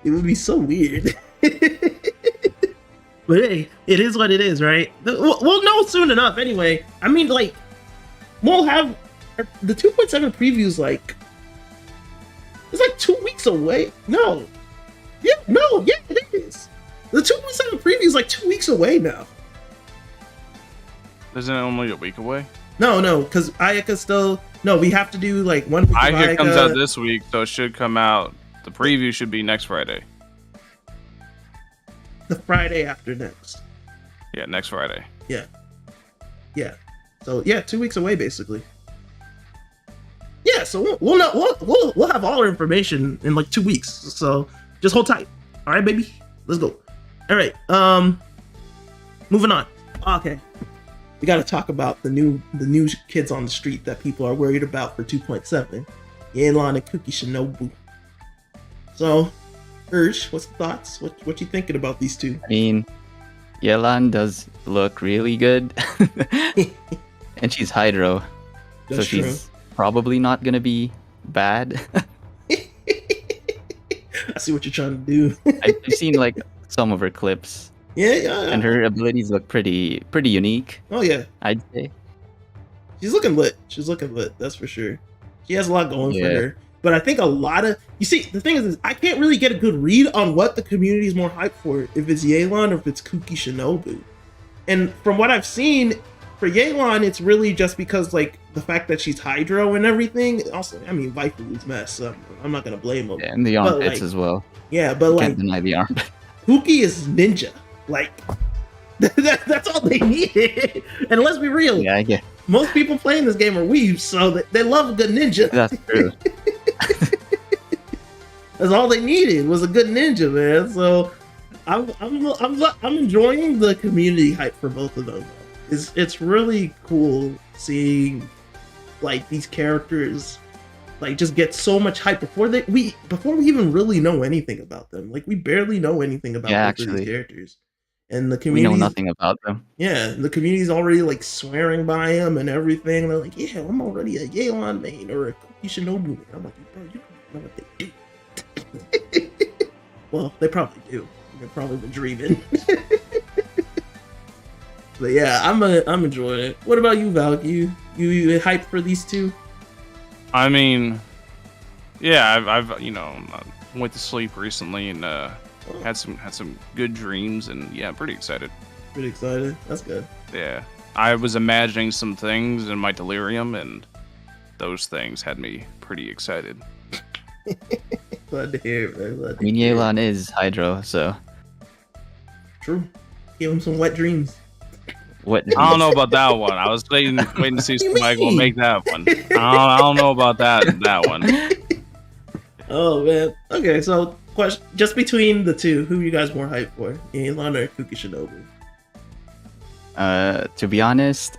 It would be so weird. But hey, it is what it is, right? We'll know soon enough anyway. I mean, like, we'll have the 2.7 previews like, it's like 2 weeks away. No. Yeah, it is. The 2.7 preview is like 2 weeks away now.
Isn't it only a week away?
No, because Ayaka still... No, we have to do like 1 week.
Ayaka comes out this week, so it should come out... The preview should be next Friday.
The Friday after next.
Yeah, next Friday.
Yeah. So yeah, 2 weeks away basically. Yeah, so we'll have all our information in like 2 weeks. So just hold tight. All right, baby, let's go. All right, moving on. Okay, we got to talk about the new kids on the street that people are worried about for 2.7. Yelan and Kuki Shinobu. So, Erge, what's the thoughts? What you thinking about these two?
I mean, Yelan does look really good, and she's Hydro, so she's probably not gonna be bad.
I see what you're trying to do.
I've seen like some of her clips.
Yeah.
And her abilities look pretty unique.
Oh yeah,
I'd say.
She's looking lit. That's for sure. She has a lot going for her. But I think a lot of... You see, the thing is I can't really get a good read on what the community is more hyped for. If it's Yelan or if it's Kuki Shinobu. And from what I've seen, for Yelan, it's really just because, like, the fact that she's Hydro and everything. Also, I mean, Viper's mess. So I'm not going to blame him.
Yeah, and the armpits as well.
Yeah, but
Can't deny the armpit.
Kuki is ninja. Like that's all they needed. And let's be real.
Yeah, I get.
Most people playing this game are weebs, so they love a good ninja.
That's true.
That's all they needed was a good ninja, man. So I'm enjoying the community hype for both of them. It's really cool seeing like these characters like just get so much hype before we even really know anything about them. Like we barely know anything about both of these characters. And the community,
we know nothing about them.
Yeah, the community's already like swearing by him and everything. They're like, yeah, I'm already a Yelan main or a Kuki Shinobu main. I'm like, bro, you don't know what they do. Well, they probably do. They're probably been dreaming. But yeah, I'm enjoying it. What about you, Val? You hyped for these two?
I mean, yeah, I've went to sleep recently and had some good dreams, and yeah, I'm pretty excited.
Pretty excited. That's good.
Yeah, I was imagining some things in my delirium, and those things had me pretty excited.
Glad to hear it, man.
I mean, Yelan is Hydro, so
true. Give him some wet dreams.
What?
I don't know about that one. I was waiting to see if somebody will make that one. I don't know about that one.
Oh man. Okay, so question: just between the two, who are you guys more hyped for, Yelan or Kuki Shinobu?
To be honest,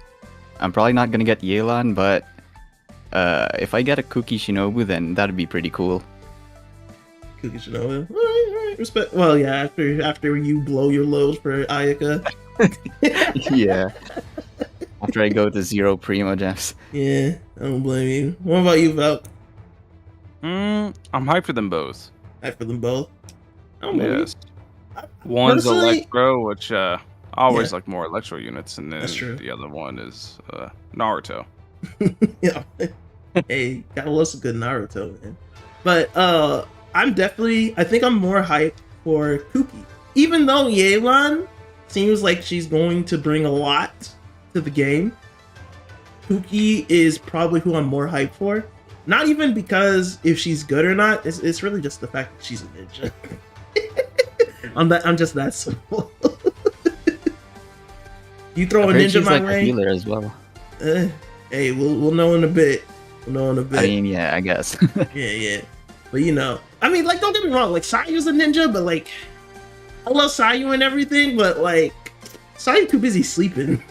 I'm probably not gonna get Yelan, but if I get a Kuki Shinobu, then that'd be pretty cool.
Kuki Shinobu. All right, respect. Well, yeah, after you blow your loads for Ayaka.
Yeah. After I go to 0 Primo Gems.
Yeah, I don't blame you. What about you, Val?
I'm hyped for them both.
Hyped for them both? I don't blame you.
One's Electro, which I always like more Electro units, and then the other one is Naruto.
Yeah. Hey, gotta love some good Naruto, man. But I think I'm more hyped for Kuki. Even though Yelan seems like she's going to bring a lot to the game, Kuki is probably who I'm more hyped for. Not even because if she's good or not, it's really just the fact that she's a ninja. I'm just that simple. You throw a ninja my way.
A healer as well.
Hey, we'll know in a bit. I
mean, yeah, I guess.
yeah. But I mean, like, don't get me wrong. Like, Sayu's a ninja, but like, I love Sayu and everything, but like, Sayu too busy sleeping.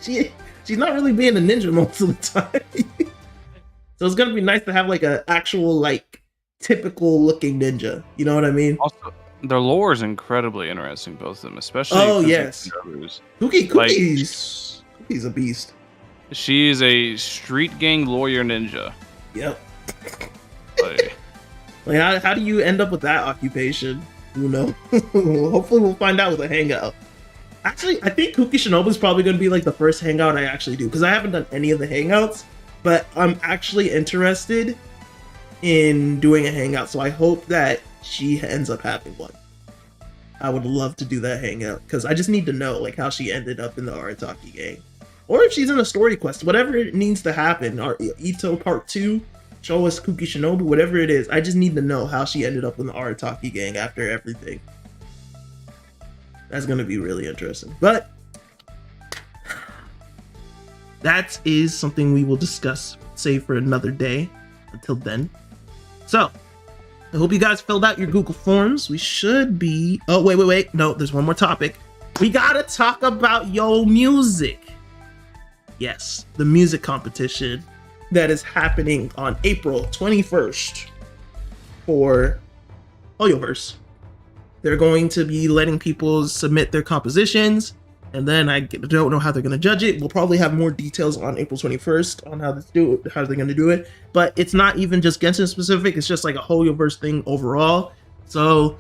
She's not really being a ninja most of the time. So it's gonna be nice to have like an actual like typical looking ninja. You know what I mean?
Also, their lore is incredibly interesting, both of them, especially.
Oh yes, Kuki's a beast.
She is a street gang lawyer ninja.
Yep. Like how do you end up with that occupation? Who knows? Hopefully we'll find out with a hangout. Actually, I think Kuki Shinobu is probably going to be like the first hangout I actually do, because I haven't done any of the hangouts, but I'm actually interested in doing a hangout, so I hope that she ends up having one. I would love to do that hangout, because I just need to know like how she ended up in the Arataki gang. Or if she's in a story quest, whatever it needs to happen, or Ito Part 2, show us Kuki Shinobu, whatever it is, I just need to know how she ended up in the Arataki gang after everything. That's going to be really interesting. But that is something we will discuss, save for another day. Until then. So, I hope you guys filled out your Google Forms. We should be... Oh, wait. No, there's one more topic. We gotta talk about Yo Music. Yes, the music competition that is happening on April 21st for Hoyoverse. They're going to be letting people submit their compositions, and then I don't know how they're going to judge it. We'll probably have more details on April 21st on how they're going to do it. But it's not even just Genshin specific. It's just like a Hoyoverse thing overall. So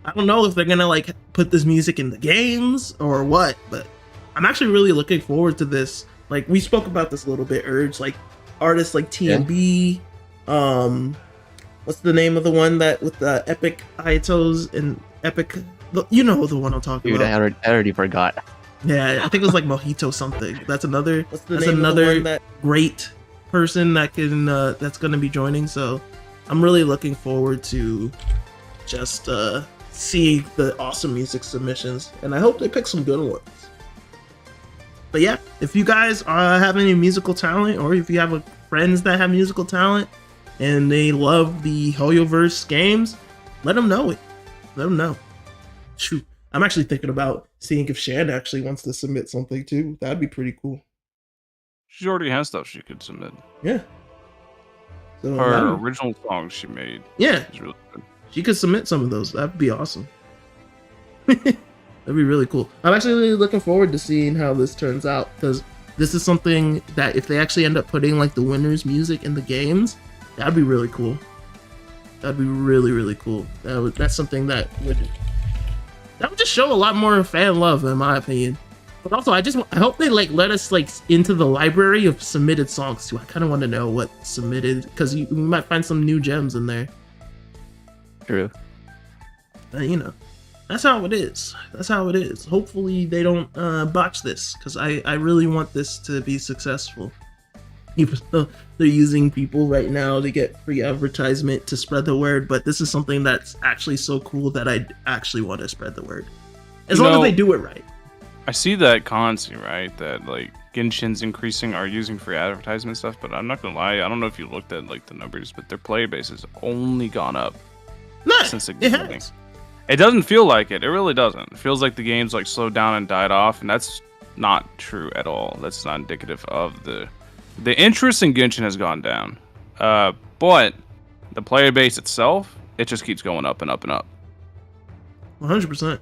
I don't know if they're going to like put this music in the games or what, but I'm actually really looking forward to this. Like, we spoke about this a little bit, Erge, like artists like TMB, what's the name of the one that with the epic Ayatos and epic, you know the one I'm talking about.
Dude, I already forgot.
Yeah, I think it was like Mojito something. That's another great person that can that's going to be joining. So I'm really looking forward to just see the awesome music submissions, and I hope they pick some good ones. But yeah, if you guys have any musical talent, or if you have friends that have musical talent and they love the Hoyoverse games, let them know it. Let them know. Shoot, I'm actually thinking about seeing if Shan actually wants to submit something too. That'd be pretty cool.
She already has stuff she could submit.
Yeah. So
Her original songs she made.
Yeah.
Is really good.
She could submit some of those. That'd be awesome. That'd be really cool. I'm actually really looking forward to seeing how this turns out, because this is something that if they actually end up putting like the winner's music in the games, that'd be really cool. That'd be really, really cool. That's something that would just show a lot more fan love, in my opinion. But also, I hope they like let us like into the library of submitted songs too. I kind of want to know what submitted, because we might find some new gems in there.
True.
You know, that's how it is. That's how it is. Hopefully they don't botch this, because I really want this to be successful. Even though they're using people right now to get free advertisement to spread the word, but this is something that's actually so cool that I actually want to spread the word. As long as they do it right.
I see that constantly, right? That like Genshin's increasing our using free advertisement stuff, but I'm not gonna lie, I don't know if you looked at like the numbers, but their player base has only gone up since the beginning. It doesn't feel like it. It really doesn't. It feels like the game's like slowed down and died off, and that's not true at all. That's not indicative of the interest in Genshin has gone down. But the player base itself, it just keeps going up and up and up.
100%.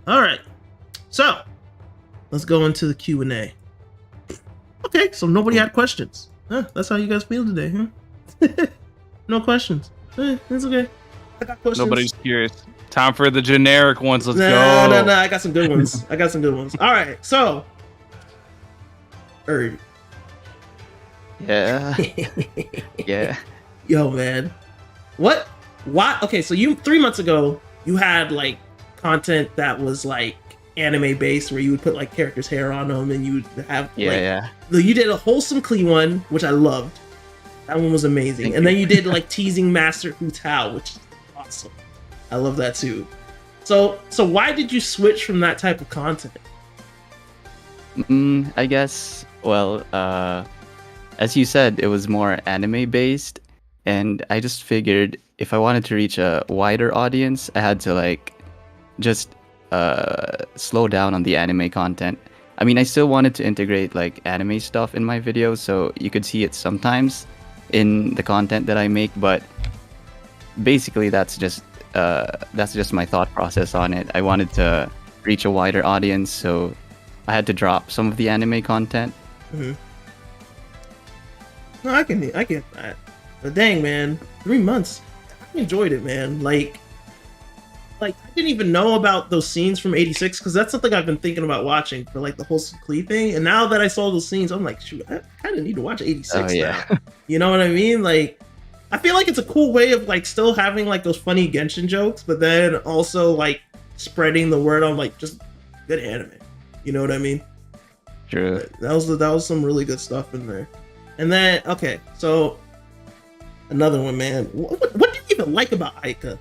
All right, so let's go into the Q&A. Okay, so nobody had questions. That's how you guys feel today, huh? No questions. It's okay. I got questions.
Nobody's curious. Time for the generic ones. Let's go.
No. I got some good ones. All right, so Erge.
Yeah. Yeah.
Yo, man. What? Why? Okay, so 3 months ago, you had like content that was like anime based, where you would put like characters' hair on them, and you would have you did a wholesome clean one, which I loved. That one was amazing. Then you did like teasing Master Hu Tao, which is awesome. I love that too. So why did you switch from that type of content?
I guess, well, as you said, it was more anime based, and I just figured if I wanted to reach a wider audience, I had to like just slow down on the anime content. I mean, I still wanted to integrate like anime stuff in my videos, so you could see it sometimes in the content that I make, but basically that's just my thought process on it. I wanted to reach a wider audience, so I had to drop some of the anime content.
Mm-hmm. No, I get that. But dang, man, 3 months, I enjoyed it, man. Like I didn't even know about those scenes from 86, because that's something I've been thinking about watching for like the whole Klee thing. And now that I saw those scenes, I'm like, shoot, I kind of need to watch 86 now. You know what I mean? Like, I feel like it's a cool way of like still having like those funny Genshin jokes, but then also like spreading the word on like just good anime. You know what I mean?
True.
That was some really good stuff in there. And then, okay, so another one, man. What do you even like about Ayaka?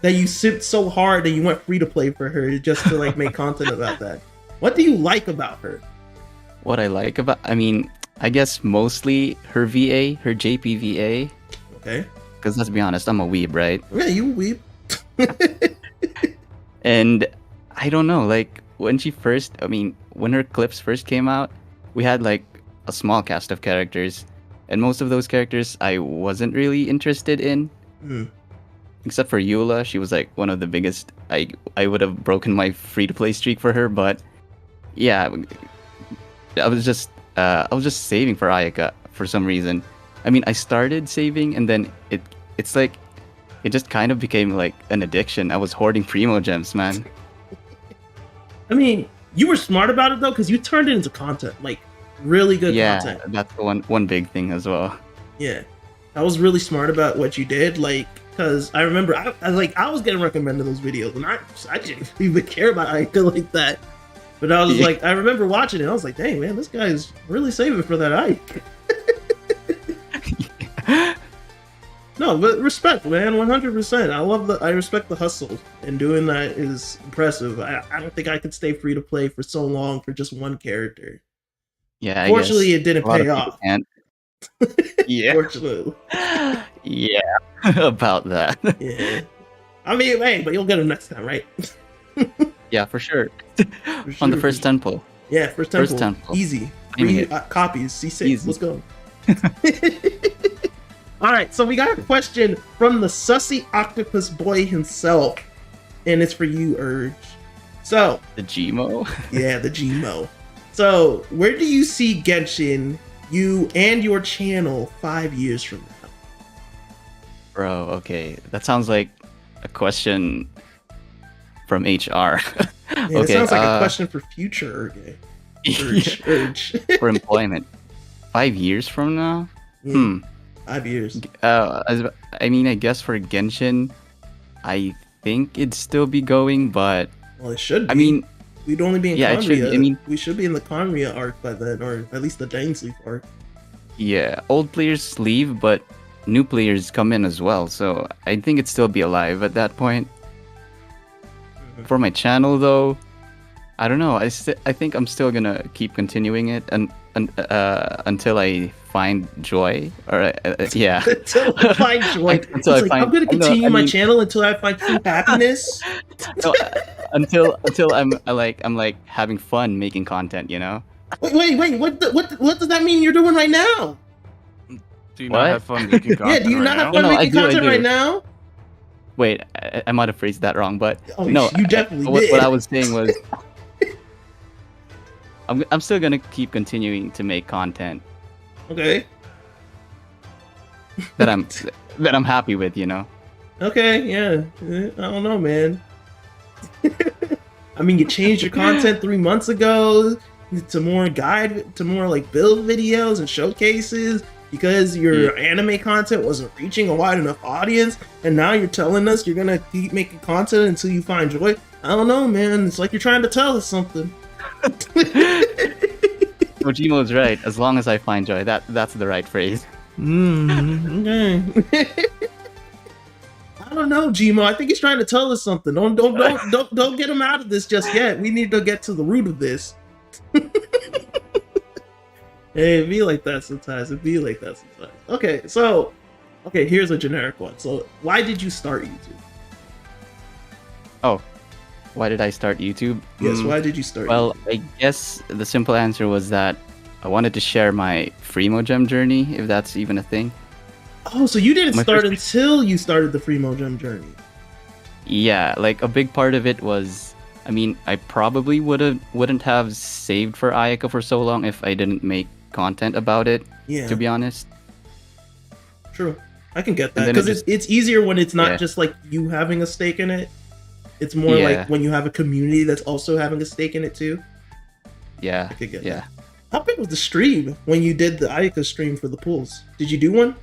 That you simped so hard that you went free to play for her just to like make content about that. What do you like about her?
What I like about, I mean, I guess mostly her VA, her JP VA.
Okay.
Because let's be honest, I'm a weeb, right?
Yeah, you a weeb.
And I don't know, like when her clips first came out, we had like a small cast of characters, and most of those characters I wasn't really interested in. Except for Eula, she was like one of the biggest. I would have broken my free-to-play streak for her, but yeah, I was just saving for Ayaka for some reason. I mean, I started saving, and then it's like it just kind of became like an addiction. I was hoarding primo gems, man.
I mean, you were smart about it though, because you turned it into content, like really good content.
Yeah, that's one big thing as well.
Yeah, I was really smart about what you did, like. Because I remember, I was getting recommended those videos, and I didn't even care about Ayaka like that. But I was like, I remember watching it, I was like, dang, man, this guy is really saving for that Ayaka. No, but respect, man, 100%. I respect the hustle, and doing that is impressive. I don't think I could stay free to play for so long for just one character.
Yeah,
Fortunately,
I guess
it didn't
a lot
pay
of people
off.
can't. Yeah.
Fortunately.
Yeah, about that.
Yeah. I mean, hey, but you'll get them next time, right?
Yeah, for sure.
For
On the
sure,
first
for sure.
temple.
Yeah, first temple.
First temple.
Easy.
Aiming
Free
it.
copies. C6.
Easy.
Let's go. All right, so we got a question from the sussy octopus boy himself, and it's for you, Erge. So,
The Gmo.
yeah, the Gmo. So, where do you see Genshin, you and your channel 5 years from now?
Bro, okay. That sounds like a question from HR.
Yeah, it
Okay,
sounds like a question for future Erge. Erge.
for employment. 5 years from now?
Yeah, 5 years.
I mean, I guess for Genshin, I think it'd still be going, but
Well, it should be.
I mean,
we'd only be in
yeah, it should
Conria.
be. I mean,
we should be in the Conria arc by then, or at least the Dainsleif arc.
yeah, old players leave, but new players come in as well. So I think it'd still be alive at that point. For my channel, though, I don't know. I think I'm still gonna keep continuing it until I find joy. Or yeah,
Until I find joy.
Until I
It's like,
find-
I'm gonna
I know,
continue
I
my
mean-
channel until I find true happiness.
no, until I'm like having fun making content. You know.
Wait! What does that mean you're doing right now?
Do you
What?
not have fun making content?
Yeah, do you not
right
have
now?
fun
No, I
making
do, I
content
do.
right now?
Wait, I might have phrased that wrong, but
Oh,
no.
you definitely
what,
did.
what I was saying was, I'm still gonna keep continuing to make content
Okay.
that I'm happy with. You know.
Okay. Yeah. I don't know, man. I mean, you changed your content 3 months ago to more like build videos and showcases because your anime content wasn't reaching a wide enough audience, and now you're telling us you're gonna keep making content until you find joy. I don't know, man. It's like you're trying to tell us something.
Mojimo's right. As long as I find joy, that's the right phrase.
Okay. I don't know, Gmo. I think he's trying to tell us something. Don't get him out of this just yet. We need to get to the root of this. Hey, it be like that sometimes. Okay, so here's a generic one. So, why did you start YouTube?
Oh, why did I start YouTube?
Yes, why did you start?
Well,
YouTube?
I guess the simple answer was that I wanted to share my Freemo Gem journey, if that's even a thing.
Oh, so you didn't
my
start
first-
until you started the Freemo Gem journey.
Yeah, like a big part of it was, I mean, I probably wouldn't have saved for Ayaka for so long if I didn't make content about it.
Yeah,
To be honest.
true. I can get
And
that
then
because
it just-
it's easier when it's not
Yeah.
just like you having a stake in it. It's more
Yeah.
like when you have a community that's also having a stake in it too.
Yeah.
I could get
Yeah.
that. How big was the stream when you did the Ayaka stream for the pools? Did you do one?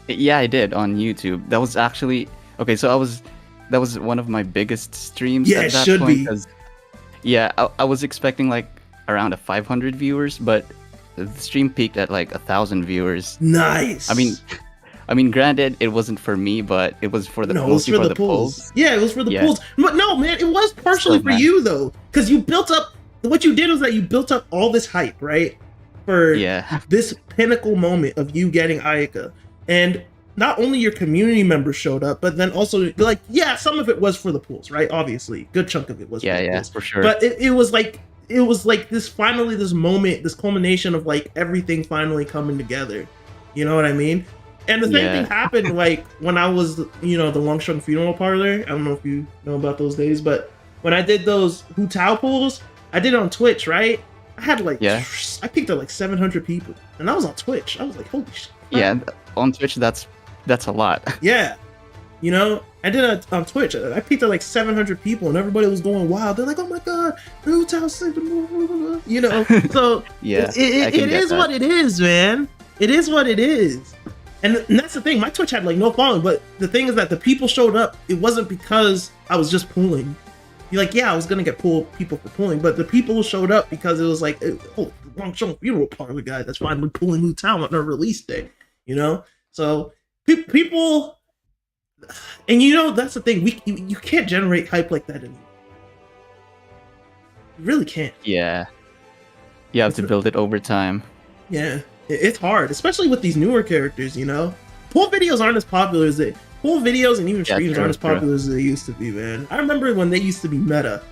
Yeah, I did on YouTube. That was actually okay. So that was one of my biggest streams.
Yeah,
at
it
that
should
point,
be.
'cause, yeah, I was expecting like around 500 viewers, but the stream peaked at like 1,000 viewers.
Nice.
I mean, granted, it wasn't for me, but it was for the
no, it was
mostly
for the
polls.
pools. Yeah, it was for the
Yeah.
pools. But no, man, it was partially
Still,
for
man.
you though, because you built up. What you did was that you built up all this hype, right? For
Yeah,
this pinnacle moment of you getting Ayaka, and not only your community members showed up, but then also like, yeah, some of it was for the pools, right? Obviously, good chunk of it was.
yeah,
for the
yeah,
pools.
for sure.
But it was like this moment, this culmination of like everything finally coming together. You know what I mean? And the same
Yeah.
thing happened like when I was, the Longshun funeral parlor. I don't know if you know about those days, but when I did those Hu Tao pools, I did it on Twitch, right? I had like,
Yeah.
I peaked at like 700 people, and I was on Twitch. I was like, holy shit.
Yeah, on Twitch, that's a lot.
Yeah. I did it on Twitch. I peaked at like 700 people, and everybody was going wild. They're like, oh my god, Hu Tao saved him. So
Yeah,
it
I can get
is
that.
what it is, man. It is what it is. And that's the thing. My Twitch had like no following, but the thing is that the people showed up. It wasn't because I was just pulling. You're like, yeah, I was gonna get people for pulling, but the people showed up because it was like, oh, Longshun funeral parlor guy that's finally pulling Hu Tao on a release day. So people, and you know that's the thing. You can't generate hype like that anymore. You really can't.
Yeah. You have to build it over time.
Yeah, it's hard, especially with these newer characters. You know, pool videos aren't as popular as they. Pool videos and even streams aren't as popular as they used to be, man. I remember when they used to be meta.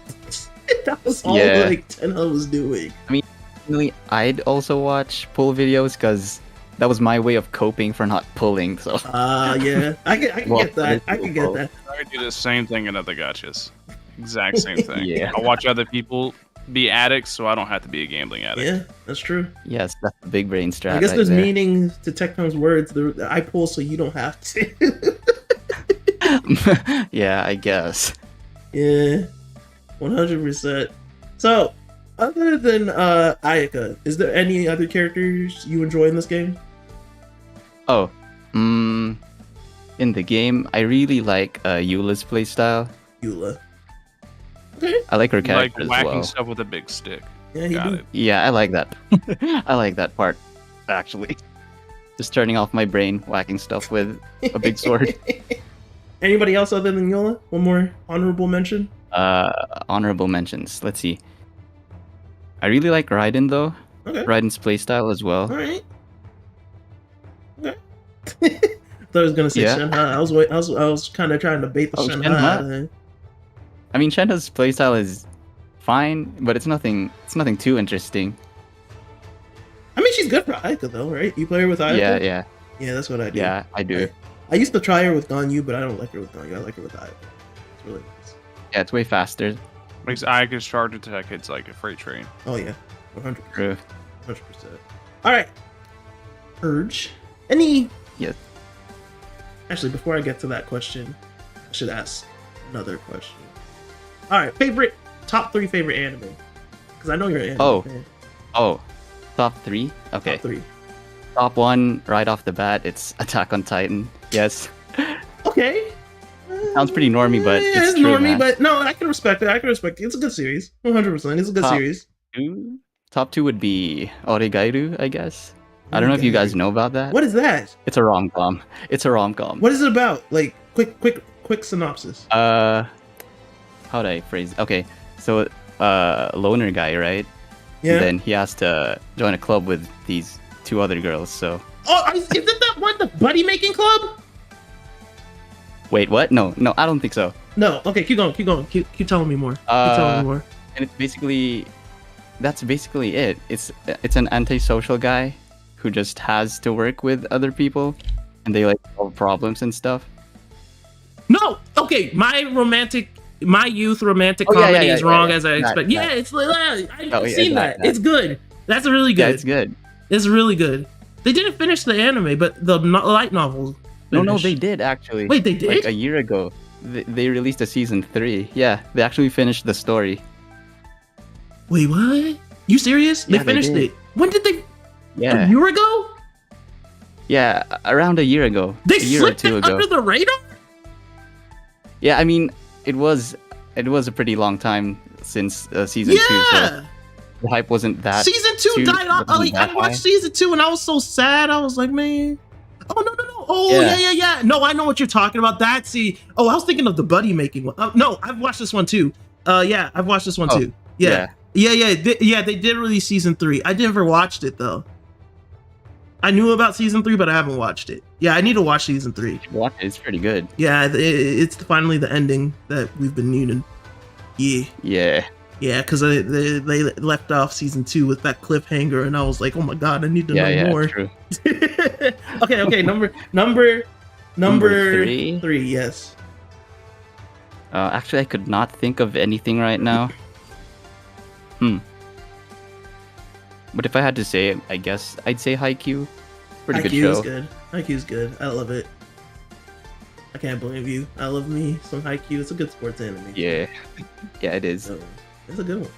That was all like Tenha was doing.
I mean, really, I'd also watch pull videos because that was my way of coping for not pulling. So.
Yeah, I can get that. I can get that.
I do the same thing in other gachas. Exact same thing.
Yeah.
I watch other people be addicts, so I don't have to be a gambling addict.
Yeah, that's true.
Yes, that's the big brain strat.
I guess
right
there's
there.
meaning to Tecton's words. I pull so you don't have to.
Yeah, I guess.
Yeah, 100%. So, other than Ayaka, is there any other characters you enjoy in this game?
Oh, in the game, I really like Eula's playstyle.
Eula. Okay.
I like her
Like
character as
whacking
well.
stuff with a big stick.
Yeah, he
Got
do.
it.
Yeah, I like that. I like that part, actually. Just turning off my brain, whacking stuff with a big sword.
Anybody else other than Yola? One more honorable mention?
Honorable mentions. Let's see. I really like Raiden though.
Okay.
Raiden's playstyle as well.
Alright. Okay. Thought I was gonna say
Yeah.
Shenhe. I was kind of trying to bait the
Oh,
Shenhe.
Shenhe? I mean, Shenhe's playstyle is fine, but it's nothing too interesting.
I mean, she's good for Ayaka though, right? You play her with Ayaka?
Yeah,
Yeah, that's what I do.
yeah, I do.
I used to try her with Ganyu, but I don't like her with Ganyu. I like her with Ayaka. It's really nice.
Yeah, it's way faster.
Makes Ayaka's charge attack hits like a freight train.
Oh yeah, 100%.
True.
100%. All right, Erge. Any?
Yes.
Actually, before I get to that question, I should ask another question. All right, top 3 favorite anime. Because I know you're an anime fan.
Oh, top 3? Okay.
Top 3.
Top 1, right off the bat, it's Attack on Titan. Yes.
Okay.
Sounds pretty normie, but
yeah,
it's true,
normie,
man.
but no, I can respect it. It's a good series. 100%. It's a good series.
Top 2 would be Oregairu, I guess. I don't know if you guys know about that.
What is that?
It's a rom-com. It's a rom-com.
What is it about? Like, quick synopsis.
How do I phrase it? Okay, so loner guy, right?
Yeah.
And then he has to join a club with these 2 other girls, so...
Oh, is it that one, the buddy making club?
Wait, what? No, I don't think so.
No. Okay, keep going. Keep telling me more. Keep telling me more.
And it's basically... That's basically it. It's an antisocial guy who just has to work with other people, and they like solve problems and stuff.
No. Okay, my youth romantic comedy is wrong as I expect. Yeah, it's like I've seen that. It's good. That's really good.
Yeah, it's good.
It's really good. They didn't finish the anime, but the light novel.
No, they did actually.
Wait, they did?
Like a year ago, they released a season 3. Yeah, they actually finished the story.
Wait, what? You serious?
Yeah,
they finished
they did.
it. When did they?
Yeah.
A year ago?
Yeah, around a year ago.
They
a year or
slipped
2
it
ago.
under the radar?
Yeah, I mean, it was a pretty long time since season 2, so the hype wasn't that.
Season 2 died off. Like, I watched season 2 and I was so sad. I was like, man. Oh no. Oh yeah. No, I know what you're talking about. I was thinking of the buddy making one. No, I've watched this one too. Yeah, I've watched this one too. Yeah. They did release season 3. I never watched it though. I knew about season 3, but I haven't watched it. Yeah, I need to watch season 3.
Watch it, it's pretty good.
Yeah, it's finally the ending that we've been needing. Yeah, because they left off season 2 with that cliffhanger, and I was like, oh my god, I need to know more.
True.
Okay, number 3. Yes.
Actually, I could not think of anything right now. But if I had to say it, I guess I'd say Haikyuu. Pretty good show.
Haikyuu's good. I love it. I can't blame you. I love me some Haikyuu. It's a good sports anime.
Yeah, it is.
So, it's a good one.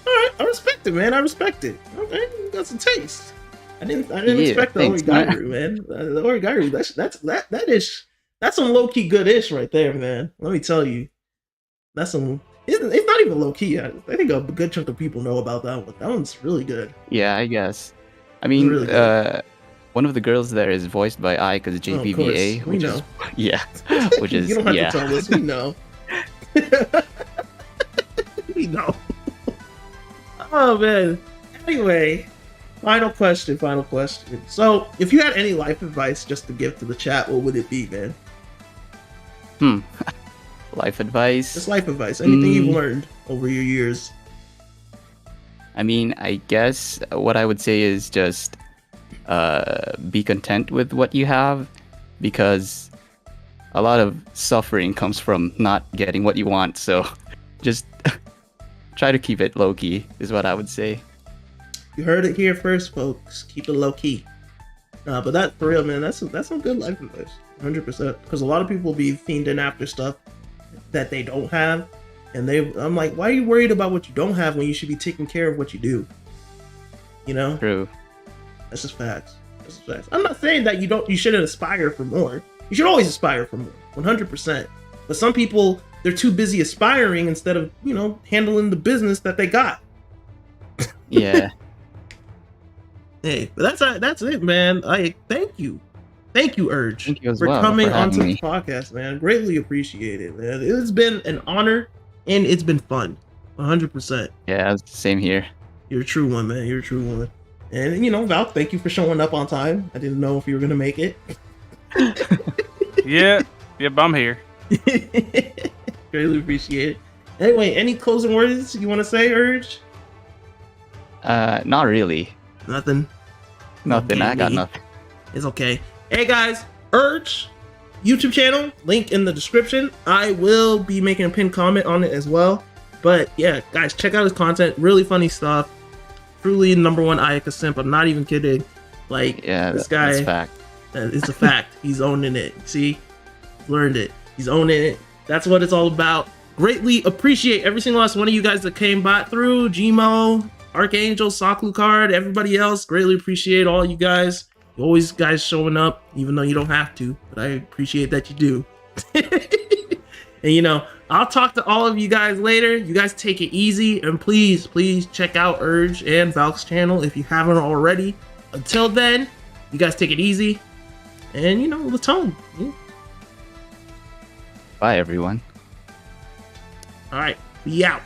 All right, I respect it, man. I respect it. Okay, you got some taste. I didn't expect the Origairu, man. The Origairu, that's some low key good ish right there, man. Let me tell you, that's some. It's not even low key. I think a good chunk of people know about that one. That one's really good.
Yeah, I guess. I mean,
Really
one of the girls there is voiced by Ayaka's
Oh, of
JPBA,
course. We
which
know.
is yeah, which is
You don't have
yeah.
to tell us. We know. We know. Oh man. Anyway, final question. So, if you had any life advice just to give to the chat, what would it be, man?
Life advice.
Just life advice. Anything you've learned over your years.
I mean, I guess what I would say is just be content with what you have, because a lot of suffering comes from not getting what you want. So just try to keep it low key is what I would say.
You heard it here first, folks. Keep it low key. Nah, but that for real, man. That's some good life advice. 100%. Because a lot of people be fiending after stuff that they don't have, and I'm like, why are you worried about what you don't have when you should be taking care of what you do? You know?
True.
That's just facts. I'm not saying that you shouldn't aspire for more. You should always aspire for more, 100%. But some people, they're too busy aspiring instead of, handling the business that they got.
Yeah.
Hey, but that's it, man. I thank you, Erge,
Thank you as
for
well
coming
for having
onto
me.
the podcast, man. Greatly appreciate it, man. It's been an honor and it's been fun, 100%.
Yeah, same here.
You're a true one, man. You're a true one. And Val, thank you for showing up on time. I didn't know if you were gonna make it.
Yep, I'm here.
Greatly appreciate it. Anyway, any closing words you want to say, Erge?
Not really.
Nothing.
Nothing.
Okay,
I got
me.
nothing.
It's okay. Hey guys, Erge YouTube channel, link in the description. I will be making a pinned comment on it as well. But yeah, guys, check out his content. Really funny stuff. Truly #1 Ayaka simp. I'm not even kidding. Like,
Yeah,
this guy,
that's fact.
it's a fact. He's owning it. See, learned it. He's owning it. That's what it's all about. Greatly appreciate every single last one of you guys that came by through. Gmo, Archangel, Saklucard, everybody else. Greatly appreciate all you guys. You always guys showing up, even though you don't have to, but I appreciate that you do. And I'll talk to all of you guys later. You guys take it easy, and please check out Erge and Valk's channel if you haven't already. Until then, you guys take it easy, and Latom.
Bye, everyone.
All right, be out.